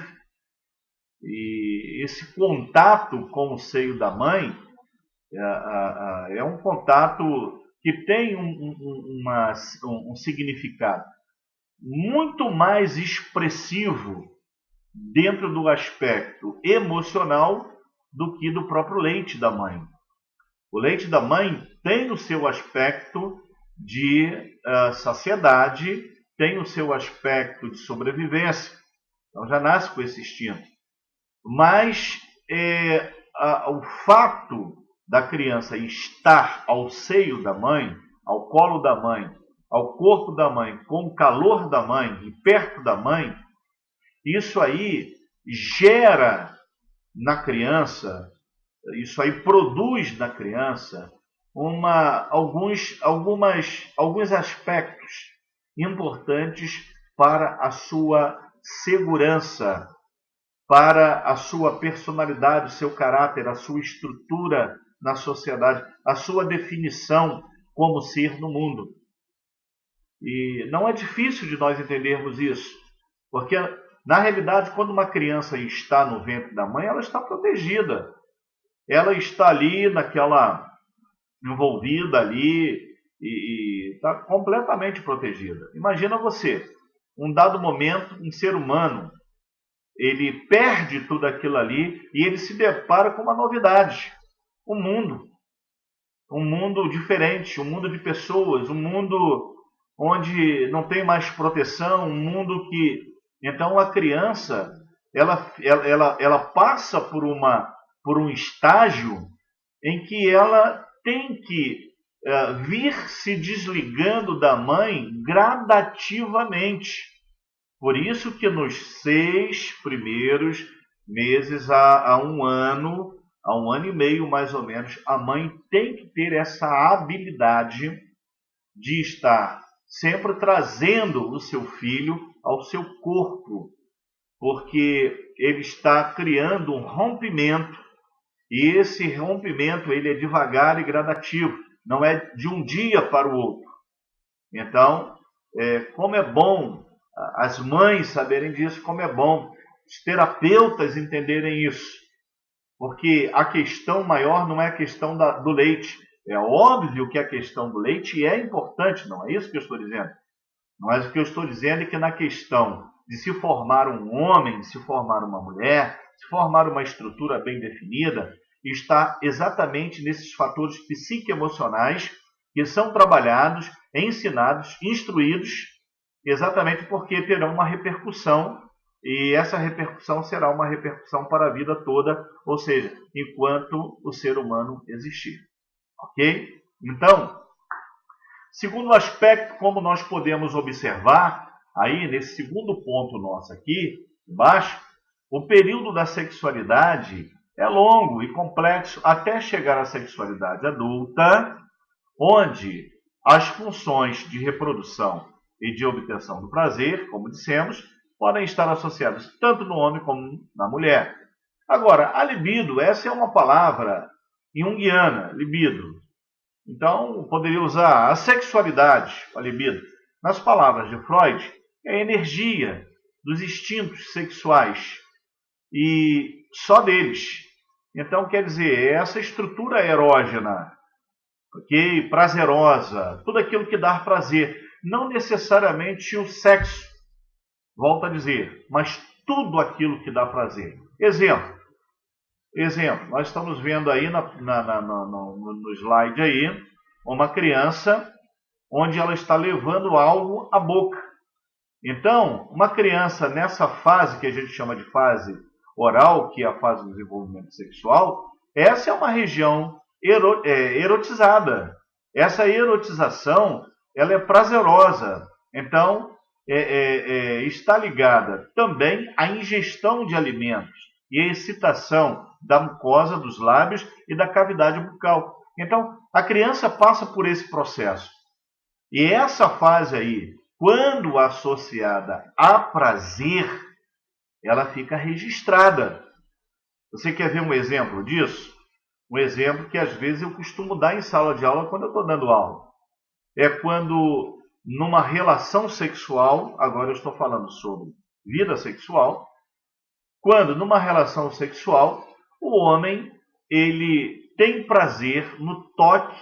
E esse contato com o seio da mãe é um contato que tem um significado muito mais expressivo dentro do aspecto emocional do que do próprio leite da mãe. O leite da mãe tem o seu aspecto de saciedade, tem o seu aspecto de sobrevivência. Então já nasce com esse instinto. Mas o fato da criança estar ao seio da mãe, ao colo da mãe, ao corpo da mãe, com o calor da mãe e perto da mãe, isso aí gera na criança, isso aí produz na criança alguns aspectos importantes para a sua segurança, para a sua personalidade, o seu caráter, a sua estrutura na sociedade, a sua definição como ser no mundo. E não é difícil de nós entendermos isso, porque na realidade, quando uma criança está no ventre da mãe, ela está protegida. Ela está ali, envolvida ali e está completamente protegida. Imagina você, um dado momento, um ser humano, ele perde tudo aquilo ali e ele se depara com uma novidade. Um mundo diferente, um mundo de pessoas, um mundo onde não tem mais proteção, um mundo que... Então a criança, ela passa por um estágio em que ela tem que vir se desligando da mãe gradativamente. Por isso que nos 6 primeiros meses a um ano e meio mais ou menos, a mãe tem que ter essa habilidade de estar sempre trazendo o seu filho ao seu corpo, porque ele está criando um rompimento, e esse rompimento ele é devagar e gradativo, não é de um dia para o outro. Então, como é bom as mães saberem disso, como é bom os terapeutas entenderem isso, porque a questão maior não é a questão do leite. É óbvio que a questão do leite é importante, não é isso que eu estou dizendo. Mas o que eu estou dizendo é que na questão de se formar um homem, de se formar uma mulher, se formar uma estrutura bem definida, está exatamente nesses fatores psicoemocionais que são trabalhados, ensinados, instruídos, exatamente porque terão uma repercussão, e essa repercussão será uma repercussão para a vida toda, ou seja, enquanto o ser humano existir. Ok? Então, segundo aspecto, como nós podemos observar, aí nesse segundo ponto nosso aqui, embaixo, o período da sexualidade é longo e complexo até chegar à sexualidade adulta, onde as funções de reprodução e de obtenção do prazer, como dissemos, podem estar associadas tanto no homem como na mulher. Agora, a libido, essa é uma palavra junguiana, libido. Então, poderia usar a sexualidade, a libido. Nas palavras de Freud, é a energia dos instintos sexuais e só deles. Então, quer dizer, essa estrutura erógena, ok, prazerosa, tudo aquilo que dá prazer, não necessariamente o sexo, volto a dizer, mas tudo aquilo que dá prazer. Exemplo, nós estamos vendo aí no slide aí, uma criança onde ela está levando algo à boca. Então, uma criança nessa fase que a gente chama de fase oral, que é a fase do desenvolvimento sexual, essa é uma região erotizada. Essa erotização, ela é prazerosa. Então, está ligada também à ingestão de alimentos e à excitação da mucosa dos lábios e da cavidade bucal. Então, a criança passa por esse processo. E essa fase aí, quando associada a prazer, ela fica registrada. Você quer ver um exemplo disso? Um exemplo que às vezes eu costumo dar em sala de aula quando eu estou dando aula. É quando, numa relação sexual, agora eu estou falando sobre vida sexual, quando numa relação sexual, o homem ele tem prazer no toque,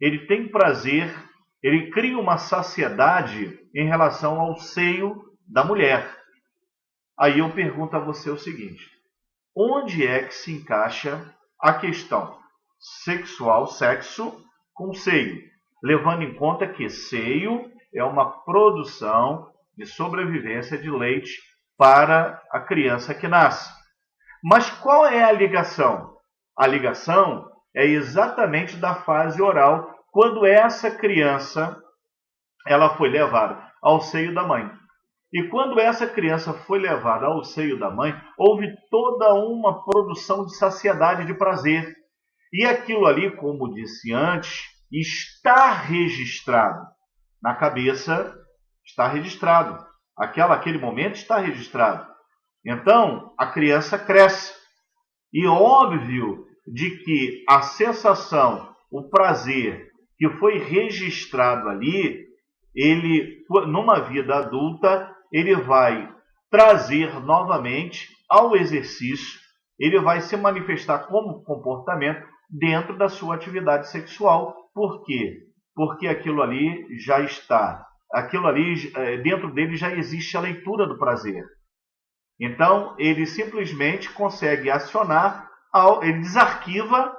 ele tem prazer, ele cria uma saciedade em relação ao seio da mulher. Aí eu pergunto a você o seguinte: onde é que se encaixa a questão sexual, sexo, com seio? Levando em conta que seio é uma produção de sobrevivência de leite para a criança que nasce. Mas qual é a ligação? A ligação é exatamente da fase oral, quando essa criança ela foi levada ao seio da mãe. E quando essa criança foi levada ao seio da mãe, houve toda uma produção de saciedade, de prazer. E aquilo ali, como disse antes, está registrado. Na cabeça está registrado. Aquele momento está registrado. Então, a criança cresce. E óbvio de que a sensação, o prazer que foi registrado ali, ele, numa vida adulta, ele vai trazer novamente ao exercício, ele vai se manifestar como comportamento dentro da sua atividade sexual. Por quê? Porque aquilo ali já está, dentro dele já existe a leitura do prazer. Então, ele simplesmente consegue acionar, ele desarquiva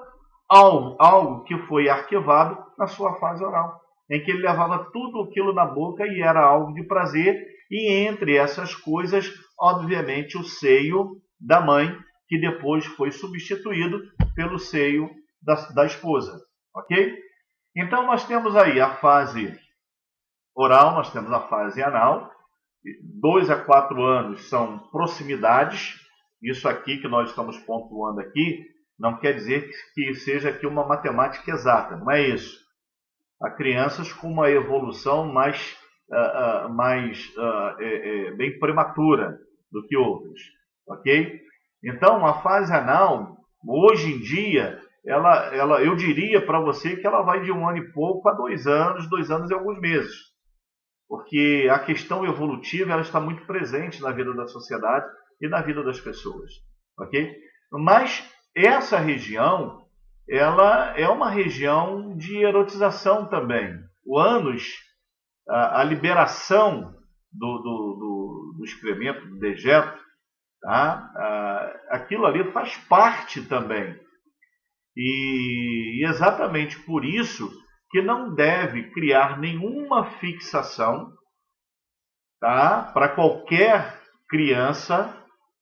algo que foi arquivado na sua fase oral, em que ele levava tudo aquilo na boca e era algo de prazer, e entre essas coisas, obviamente, o seio da mãe, que depois foi substituído pelo seio da esposa, ok? Então, nós temos aí a fase oral, nós temos a fase anal. 2 a 4 anos são proximidades. Isso aqui que nós estamos pontuando aqui não quer dizer que seja aqui uma matemática exata, não é isso. Há crianças com uma evolução bem prematura do que outras, ok? Então, a fase anal, hoje em dia, eu diria para você que ela vai de 1 ano e pouco a 2 anos, 2 anos e alguns meses. Porque a questão evolutiva ela está muito presente na vida da sociedade e na vida das pessoas, ok? Mas essa região, ela é uma região de erotização também. O ânus, a liberação do excremento, do dejeto, tá? Aquilo ali faz parte também. E exatamente por isso que não deve criar nenhuma fixação, tá, para qualquer criança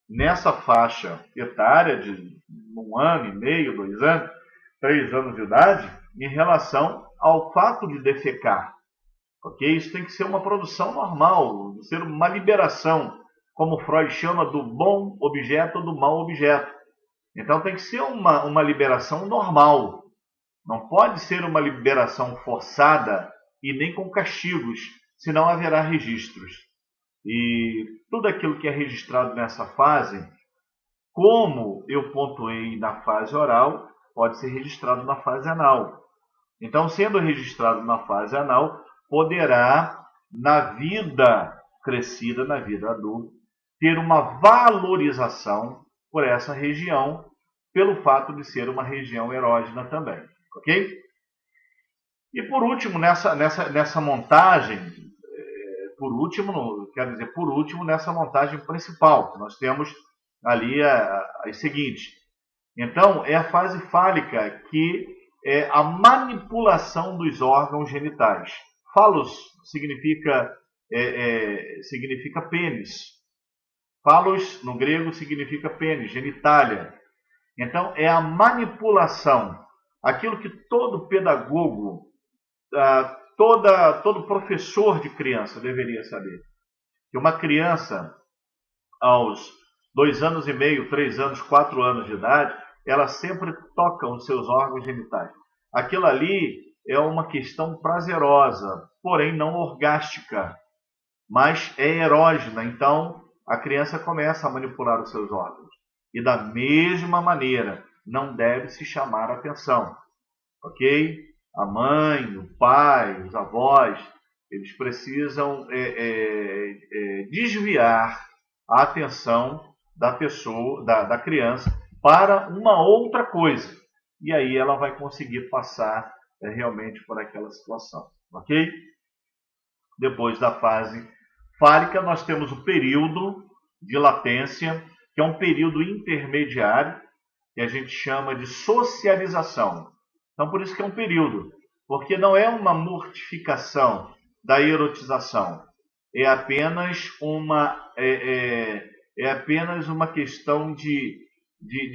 nessa faixa etária de 1 ano e meio, 2 anos, 3 anos de idade, em relação ao fato de defecar. Ok? Isso tem que ser uma produção normal, ser uma liberação, como Freud chama do bom objeto ou do mau objeto. Então tem que ser uma liberação normal. Não pode ser uma liberação forçada e nem com castigos, senão haverá registros. E tudo aquilo que é registrado nessa fase, como eu pontuei na fase oral, pode ser registrado na fase anal. Então, sendo registrado na fase anal, poderá, na vida crescida, na vida adulta, ter uma valorização por essa região, pelo fato de ser uma região erógena também. Ok? E por último, nessa montagem, por último, nessa montagem principal, que nós temos ali as seguintes. Então, é a fase fálica, que é a manipulação dos órgãos genitais. Phalos significa pênis. Phalos, no grego, significa pênis, genitália. Então, é a manipulação. Aquilo que todo pedagogo, todo professor de criança deveria saber. Que uma criança, aos 2 anos e meio, 3 anos, 4 anos de idade, ela sempre toca os seus órgãos genitais. aquilo ali é uma questão prazerosa, porém não orgástica, mas é erógena. Então, a criança começa a manipular os seus órgãos. E da mesma maneira, não deve se chamar a atenção, ok? A mãe, o pai, os avós, eles precisam desviar a atenção da pessoa, da criança, para uma outra coisa. E aí ela vai conseguir passar realmente por aquela situação, ok? Depois da fase fálica, nós temos o período de latência, que é um período intermediário, que a gente chama de socialização. Então, por isso que é um período, porque não é uma mortificação da erotização, é apenas uma questão de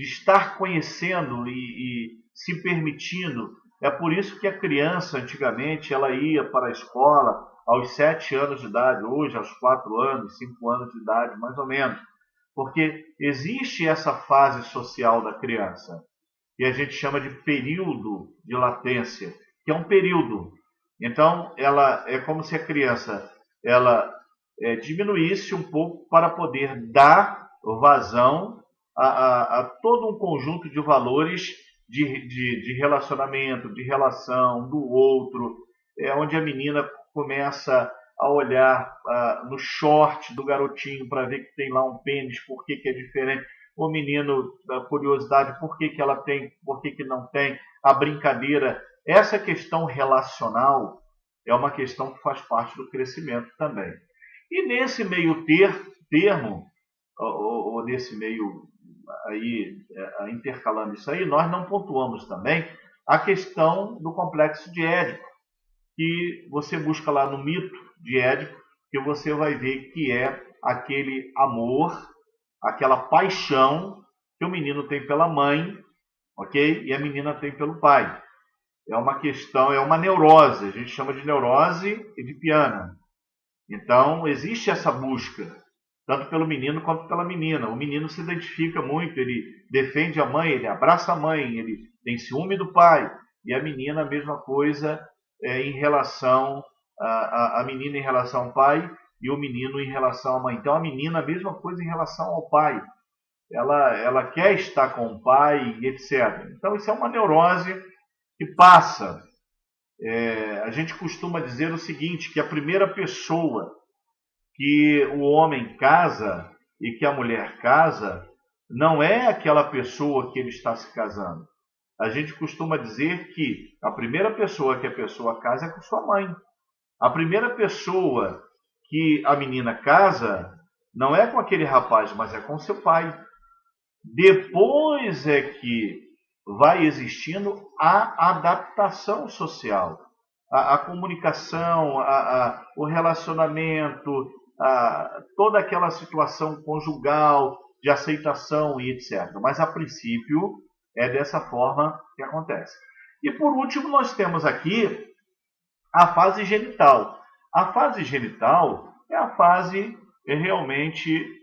estar conhecendo e se permitindo. É por isso que a criança, antigamente, ela ia para a escola aos 7 anos de idade, hoje aos 4 anos, 5 anos de idade, mais ou menos. Porque existe essa fase social da criança, que a gente chama de período de latência, que é um período. Então, ela é como se a criança diminuísse um pouco para poder dar vazão a todo um conjunto de valores de relacionamento, de relação do outro, onde a menina começa a olhar no short do garotinho para ver que tem lá um pênis, por que é diferente. O menino, a curiosidade, por que ela tem, por que não tem, a brincadeira. Essa questão relacional é uma questão que faz parte do crescimento também. E nesse meio termo, ou nesse meio aí, intercalando isso aí, nós não pontuamos também a questão do complexo de Édipo, que você busca lá no mito de Édipo, que você vai ver que é aquele amor, aquela paixão que o menino tem pela mãe, ok? E a menina tem pelo pai. É uma questão, é uma neurose, a gente chama de neurose edipiana. Então, existe essa busca, tanto pelo menino quanto pela menina. O menino se identifica muito, ele defende a mãe, ele abraça a mãe, ele tem ciúme do pai. E a menina, a mesma coisa em relação a menina em relação ao pai e o menino em relação à mãe. Então, a menina, a mesma coisa em relação ao pai. Ela quer estar com o pai, etc. Então, isso é uma neurose que passa. A gente costuma dizer o seguinte, que a primeira pessoa que o homem casa e que a mulher casa não é aquela pessoa que ele está se casando. A gente costuma dizer que a primeira pessoa que a pessoa casa é com sua mãe. A primeira pessoa que a menina casa não é com aquele rapaz, mas é com seu pai. Depois é que vai existindo a adaptação social, a comunicação, o relacionamento, toda aquela situação conjugal, de aceitação e etc. Mas, a princípio, é dessa forma que acontece. E, por último, nós temos aqui a fase genital. A fase genital é a fase realmente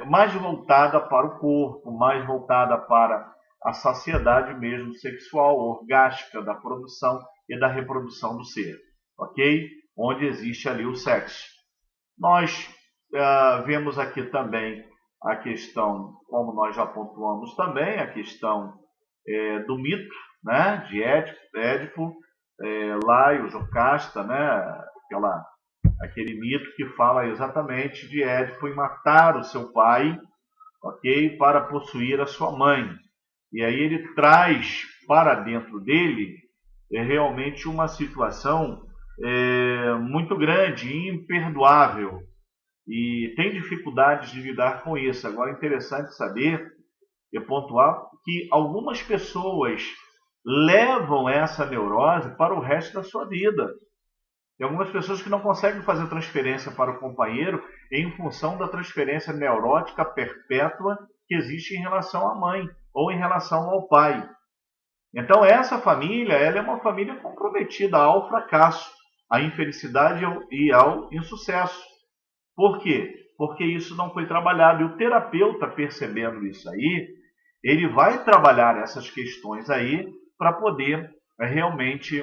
mais voltada para o corpo, mais voltada para a saciedade mesmo sexual, orgástica da produção e da reprodução do ser, ok? Onde existe ali o sexo. Nós vemos aqui também a questão, como nós já pontuamos também, a questão do mito, né, de Édipo, Laio, Jocasta, né, aquele mito que fala exatamente de Édipo em matar o seu pai, ok, para possuir a sua mãe. E aí ele traz para dentro dele realmente uma situação muito grande, imperdoável, e tem dificuldades de lidar com isso. Agora, é interessante saber e pontuar que algumas pessoas levam essa neurose para o resto da sua vida. Tem algumas pessoas que não conseguem fazer transferência para o companheiro em função da transferência neurótica perpétua que existe em relação à mãe ou em relação ao pai. Então, essa família ela é uma família comprometida ao fracasso, à infelicidade e ao insucesso. Por quê? Porque isso não foi trabalhado. E o terapeuta, percebendo isso aí, ele vai trabalhar essas questões aí para poder realmente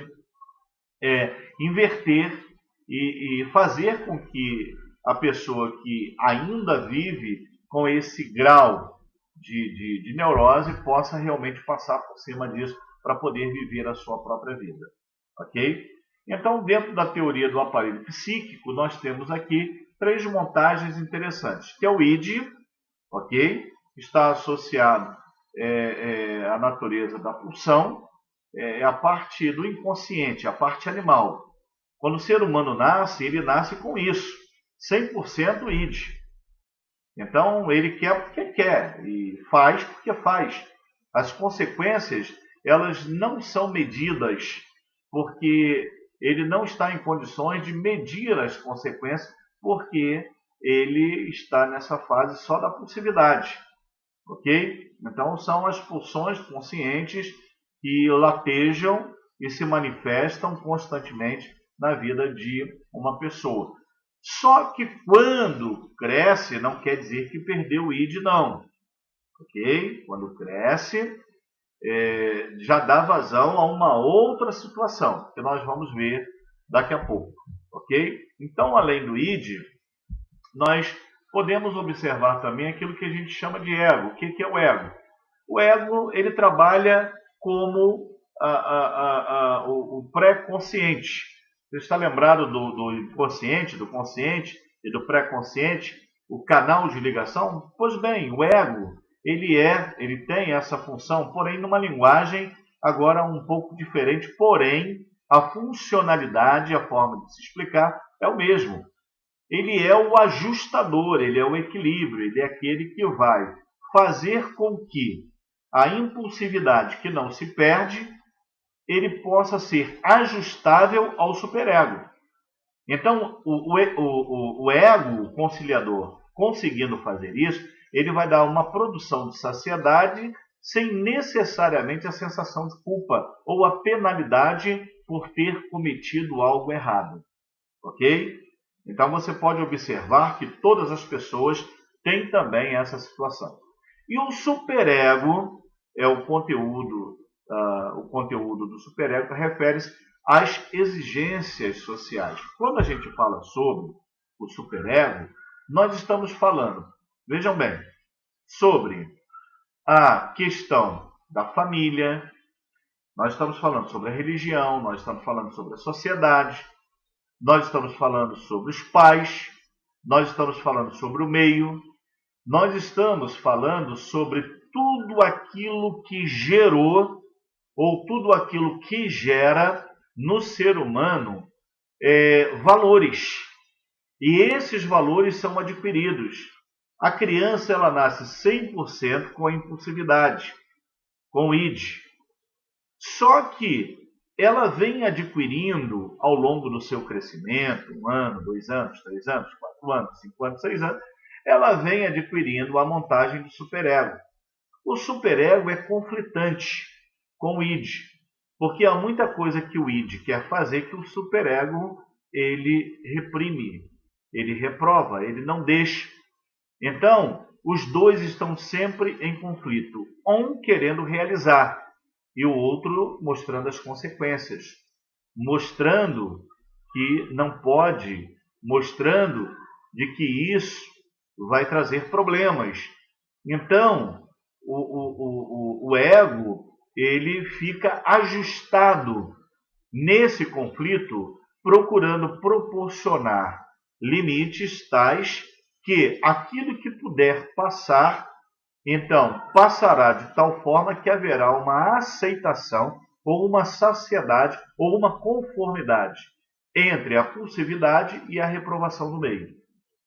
inverter e fazer com que a pessoa que ainda vive com esse grau de neurose possa realmente passar por cima disso para poder viver a sua própria vida. Ok? Então, dentro da teoria do aparelho psíquico, nós temos aqui 3 montagens interessantes, que é o id, ok? Está associado à natureza da pulsão, a parte do inconsciente, a parte animal. Quando o ser humano nasce, ele nasce com isso, 100% id. Então, ele quer porque quer e faz porque faz. As consequências, elas não são medidas porque ele não está em condições de medir as consequências porque ele está nessa fase só da pulsividade. Ok? Então, são as pulsões conscientes que latejam e se manifestam constantemente na vida de uma pessoa. Só que quando cresce, não quer dizer que perdeu o id, não. Ok? Quando cresce, já dá vazão a uma outra situação, que nós vamos ver daqui a pouco. Ok? Então, além do id, nós podemos observar também aquilo que a gente chama de ego. O que é o ego? O ego, ele trabalha como o pré-consciente. Você está lembrado do inconsciente, do consciente e do pré-consciente, o canal de ligação? Pois bem, o ego, ele tem essa função, porém numa linguagem agora um pouco diferente, porém a funcionalidade, a forma de se explicar é o mesmo. Ele é o ajustador, ele é o equilíbrio, ele é aquele que vai fazer com que a impulsividade que não se perde, ele possa ser ajustável ao superego. Então, o ego conciliador, conseguindo fazer isso, ele vai dar uma produção de saciedade sem necessariamente a sensação de culpa ou a penalidade por ter cometido algo errado. Ok? Então, você pode observar que todas as pessoas têm também essa situação. E o superego é o conteúdo do superego refere-se às exigências sociais. Quando a gente fala sobre o superego, nós estamos falando, vejam bem, sobre a questão da família, nós estamos falando sobre a religião, nós estamos falando sobre a sociedade, nós estamos falando sobre os pais, nós estamos falando sobre o meio, nós estamos falando sobre tudo aquilo que gerou ou tudo aquilo que gera no ser humano valores. E esses valores são adquiridos. A criança, ela nasce 100% com a impulsividade, com o id. Só que ela vem adquirindo ao longo do seu crescimento, 1 ano, 2 anos, 3 anos, 4 anos, 5 anos, 6 anos, ela vem adquirindo a montagem do superego. O superego é conflitante com o id, porque há muita coisa que o id quer fazer que o superego ele reprime, ele reprova, ele não deixa. Então, os dois estão sempre em conflito, um querendo realizar e o outro mostrando as consequências, mostrando que não pode, mostrando de que isso vai trazer problemas. Então, o ego ele fica ajustado nesse conflito, procurando proporcionar limites tais que aquilo que puder passar, então passará de tal forma que haverá uma aceitação ou uma saciedade ou uma conformidade entre a pulsividade e a reprovação no meio.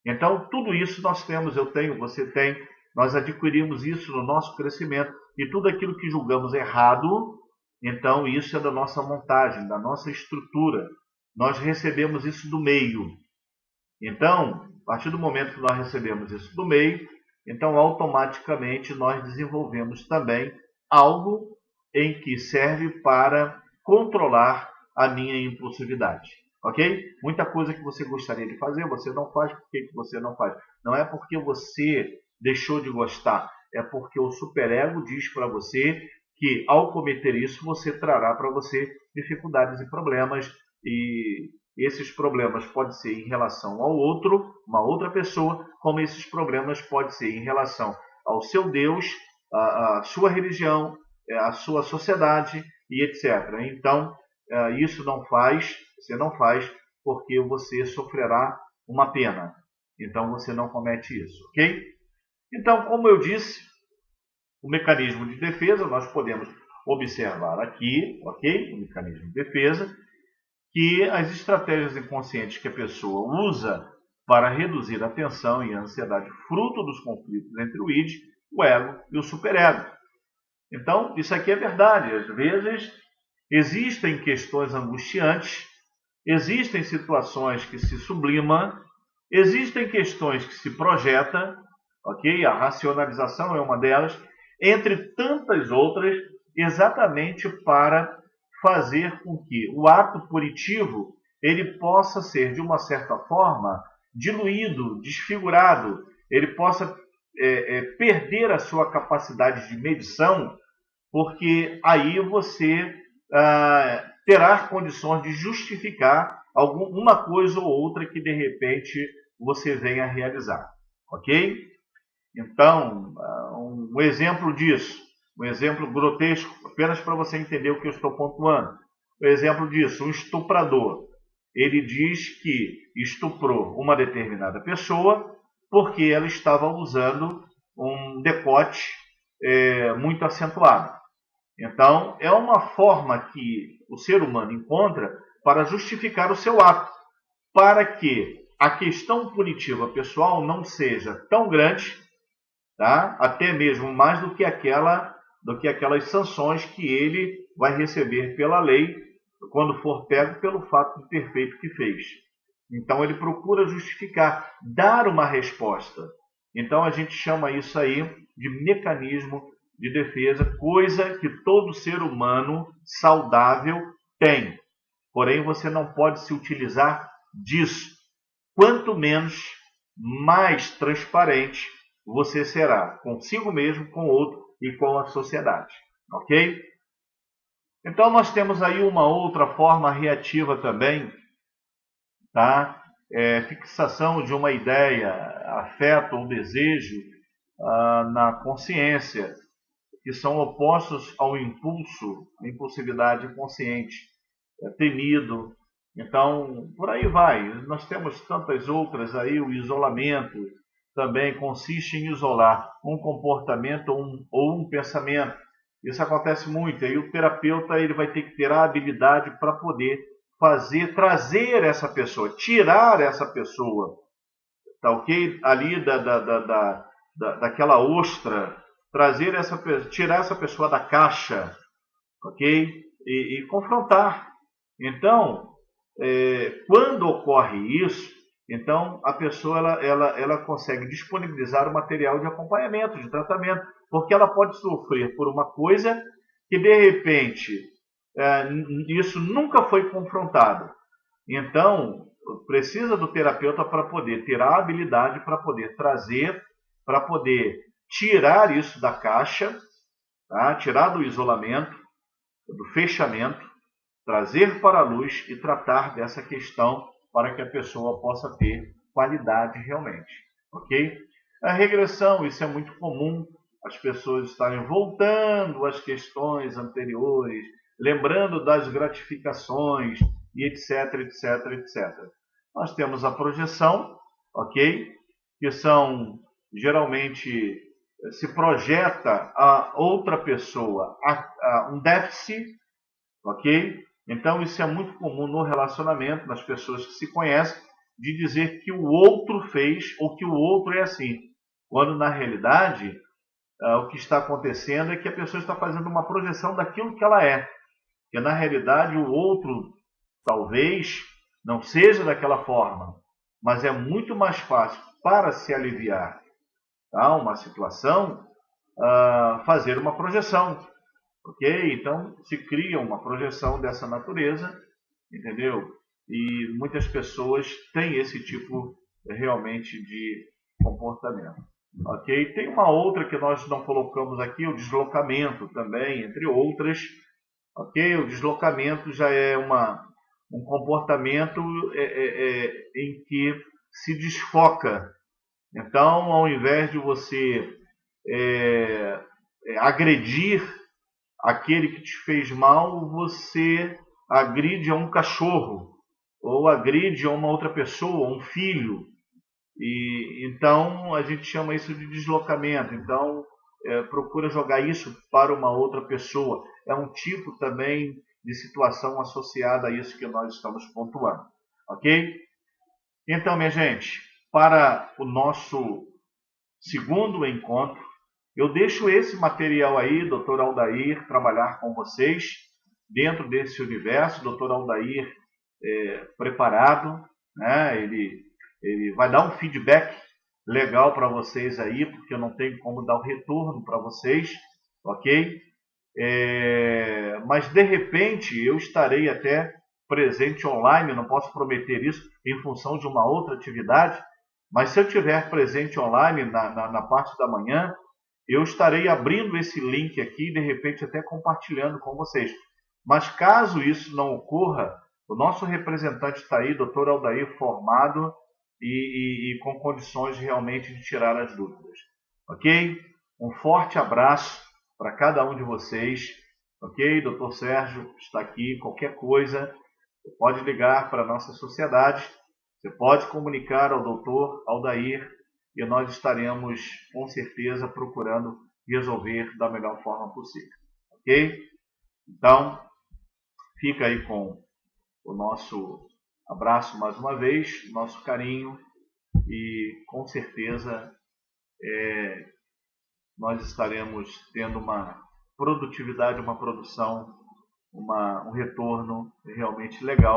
Então, tudo isso nós temos, eu tenho, você tem, nós adquirimos isso no nosso crescimento e tudo aquilo que julgamos errado, então isso é da nossa montagem, da nossa estrutura. Nós recebemos isso do meio. Então, a partir do momento que nós recebemos isso do meio, então automaticamente nós desenvolvemos também algo em que serve para controlar a minha impulsividade. Ok? Muita coisa que você gostaria de fazer, você não faz. Por que você não faz? Não é porque você deixou de gostar, é porque o superego diz para você que ao cometer isso você trará para você dificuldades e problemas, e esses problemas podem ser em relação ao outro, uma outra pessoa, como esses problemas podem ser em relação ao seu Deus, a sua religião, a sua sociedade e etc. Então, isso você não faz porque você sofrerá uma pena. Então, você não comete isso, ok? Então, como eu disse, o mecanismo de defesa, nós podemos observar aqui, ok? O mecanismo de defesa, que as estratégias inconscientes que a pessoa usa para reduzir a tensão e a ansiedade, fruto dos conflitos entre o id, o ego e o superego. Então, isso aqui é verdade. Às vezes, existem questões angustiantes, existem situações que se sublimam, existem questões que se projetam, ok? A racionalização é uma delas, entre tantas outras, exatamente para fazer com que o ato punitivo ele possa ser, de uma certa forma, diluído, desfigurado, ele possa perder a sua capacidade de medição, porque aí você terá condições de justificar alguma coisa ou outra que de repente você venha a realizar, ok? Então, um exemplo disso, um exemplo grotesco, apenas para você entender o que eu estou pontuando. O exemplo disso, um estuprador, ele diz que estuprou uma determinada pessoa porque ela estava usando um decote muito acentuado. Então, é uma forma que o ser humano encontra para justificar o seu ato, para que a questão punitiva pessoal não seja tão grande, tá? Até mesmo mais do que aquelas sanções que ele vai receber pela lei quando for pego pelo fato de ter feito o que fez. Então, ele procura justificar, dar uma resposta. Então, a gente chama isso aí de mecanismo de defesa, coisa que todo ser humano saudável tem. Porém, você não pode se utilizar disso. Quanto menos, mais transparente você será consigo mesmo, com o outro e com a sociedade. Ok? Então, nós temos aí uma outra forma reativa também, tá? Fixação de uma ideia, afeto ou desejo na consciência, que são opostos ao impulso, à impulsividade consciente, temido. Então, por aí vai. Nós temos tantas outras aí, o isolamento também consiste em isolar um comportamento ou um pensamento. Isso acontece muito. Aí o terapeuta ele vai ter que ter a habilidade para poder trazer essa pessoa, tirar essa pessoa, tá ok? Ali daquela ostra, tirar essa pessoa da caixa, ok? E confrontar. Então, quando ocorre isso, então a pessoa ela consegue disponibilizar o material de acompanhamento, de tratamento, porque ela pode sofrer por uma coisa que de repente isso nunca foi confrontado. Então, precisa do terapeuta para poder ter a habilidade para poder trazer, para poder tirar isso da caixa, tá? Tirar do isolamento, do fechamento, trazer para a luz e tratar dessa questão para que a pessoa possa ter qualidade realmente, ok? A regressão, isso é muito comum, as pessoas estarem voltando às questões anteriores, lembrando das gratificações e etc, etc, etc. Nós temos a projeção, ok? Que são, geralmente, se projeta a outra pessoa um déficit, ok? Então, isso é muito comum no relacionamento, nas pessoas que se conhecem, de dizer que o outro fez ou que o outro é assim. Quando, na realidade, o que está acontecendo é que a pessoa está fazendo uma projeção daquilo que ela é. Que, na realidade, o outro, talvez, não seja daquela forma. Mas é muito mais fácil para se aliviar uma situação, fazer uma projeção. Ok? Então, se cria uma projeção dessa natureza, entendeu? E muitas pessoas têm esse tipo realmente de comportamento. Ok? Tem uma outra que nós não colocamos aqui, o deslocamento também, entre outras. Ok? O deslocamento já é um comportamento em que se desfoca. Então, ao invés de você agredir aquele que te fez mal, você agride a um cachorro, ou agride a uma outra pessoa, um filho. E então a gente chama isso de deslocamento. Então procura jogar isso para uma outra pessoa. É um tipo também de situação associada a isso que nós estamos pontuando. Ok? Então, minha gente, para o nosso segundo encontro, eu deixo esse material aí, Dr. Aldair, trabalhar com vocês dentro desse universo. Dr. Aldair preparado, né? Ele vai dar um feedback legal para vocês aí, porque eu não tenho como dar o retorno para vocês, ok? Mas de repente eu estarei até presente online, não posso prometer isso em função de uma outra atividade, mas se eu estiver presente online na parte da manhã, eu estarei abrindo esse link aqui e de repente até compartilhando com vocês. Mas caso isso não ocorra, o nosso representante está aí, Dr. Aldair, formado e com condições realmente de tirar as dúvidas. Ok? Um forte abraço para cada um de vocês. Ok? Dr. Sérgio está aqui. Qualquer coisa, você pode ligar para a nossa sociedade. Você pode comunicar ao Dr. Aldair e nós estaremos, com certeza, procurando resolver da melhor forma possível. Ok? Então, fica aí com o nosso abraço mais uma vez, nosso carinho e com certeza nós estaremos tendo uma produtividade, uma produção, um retorno realmente legal.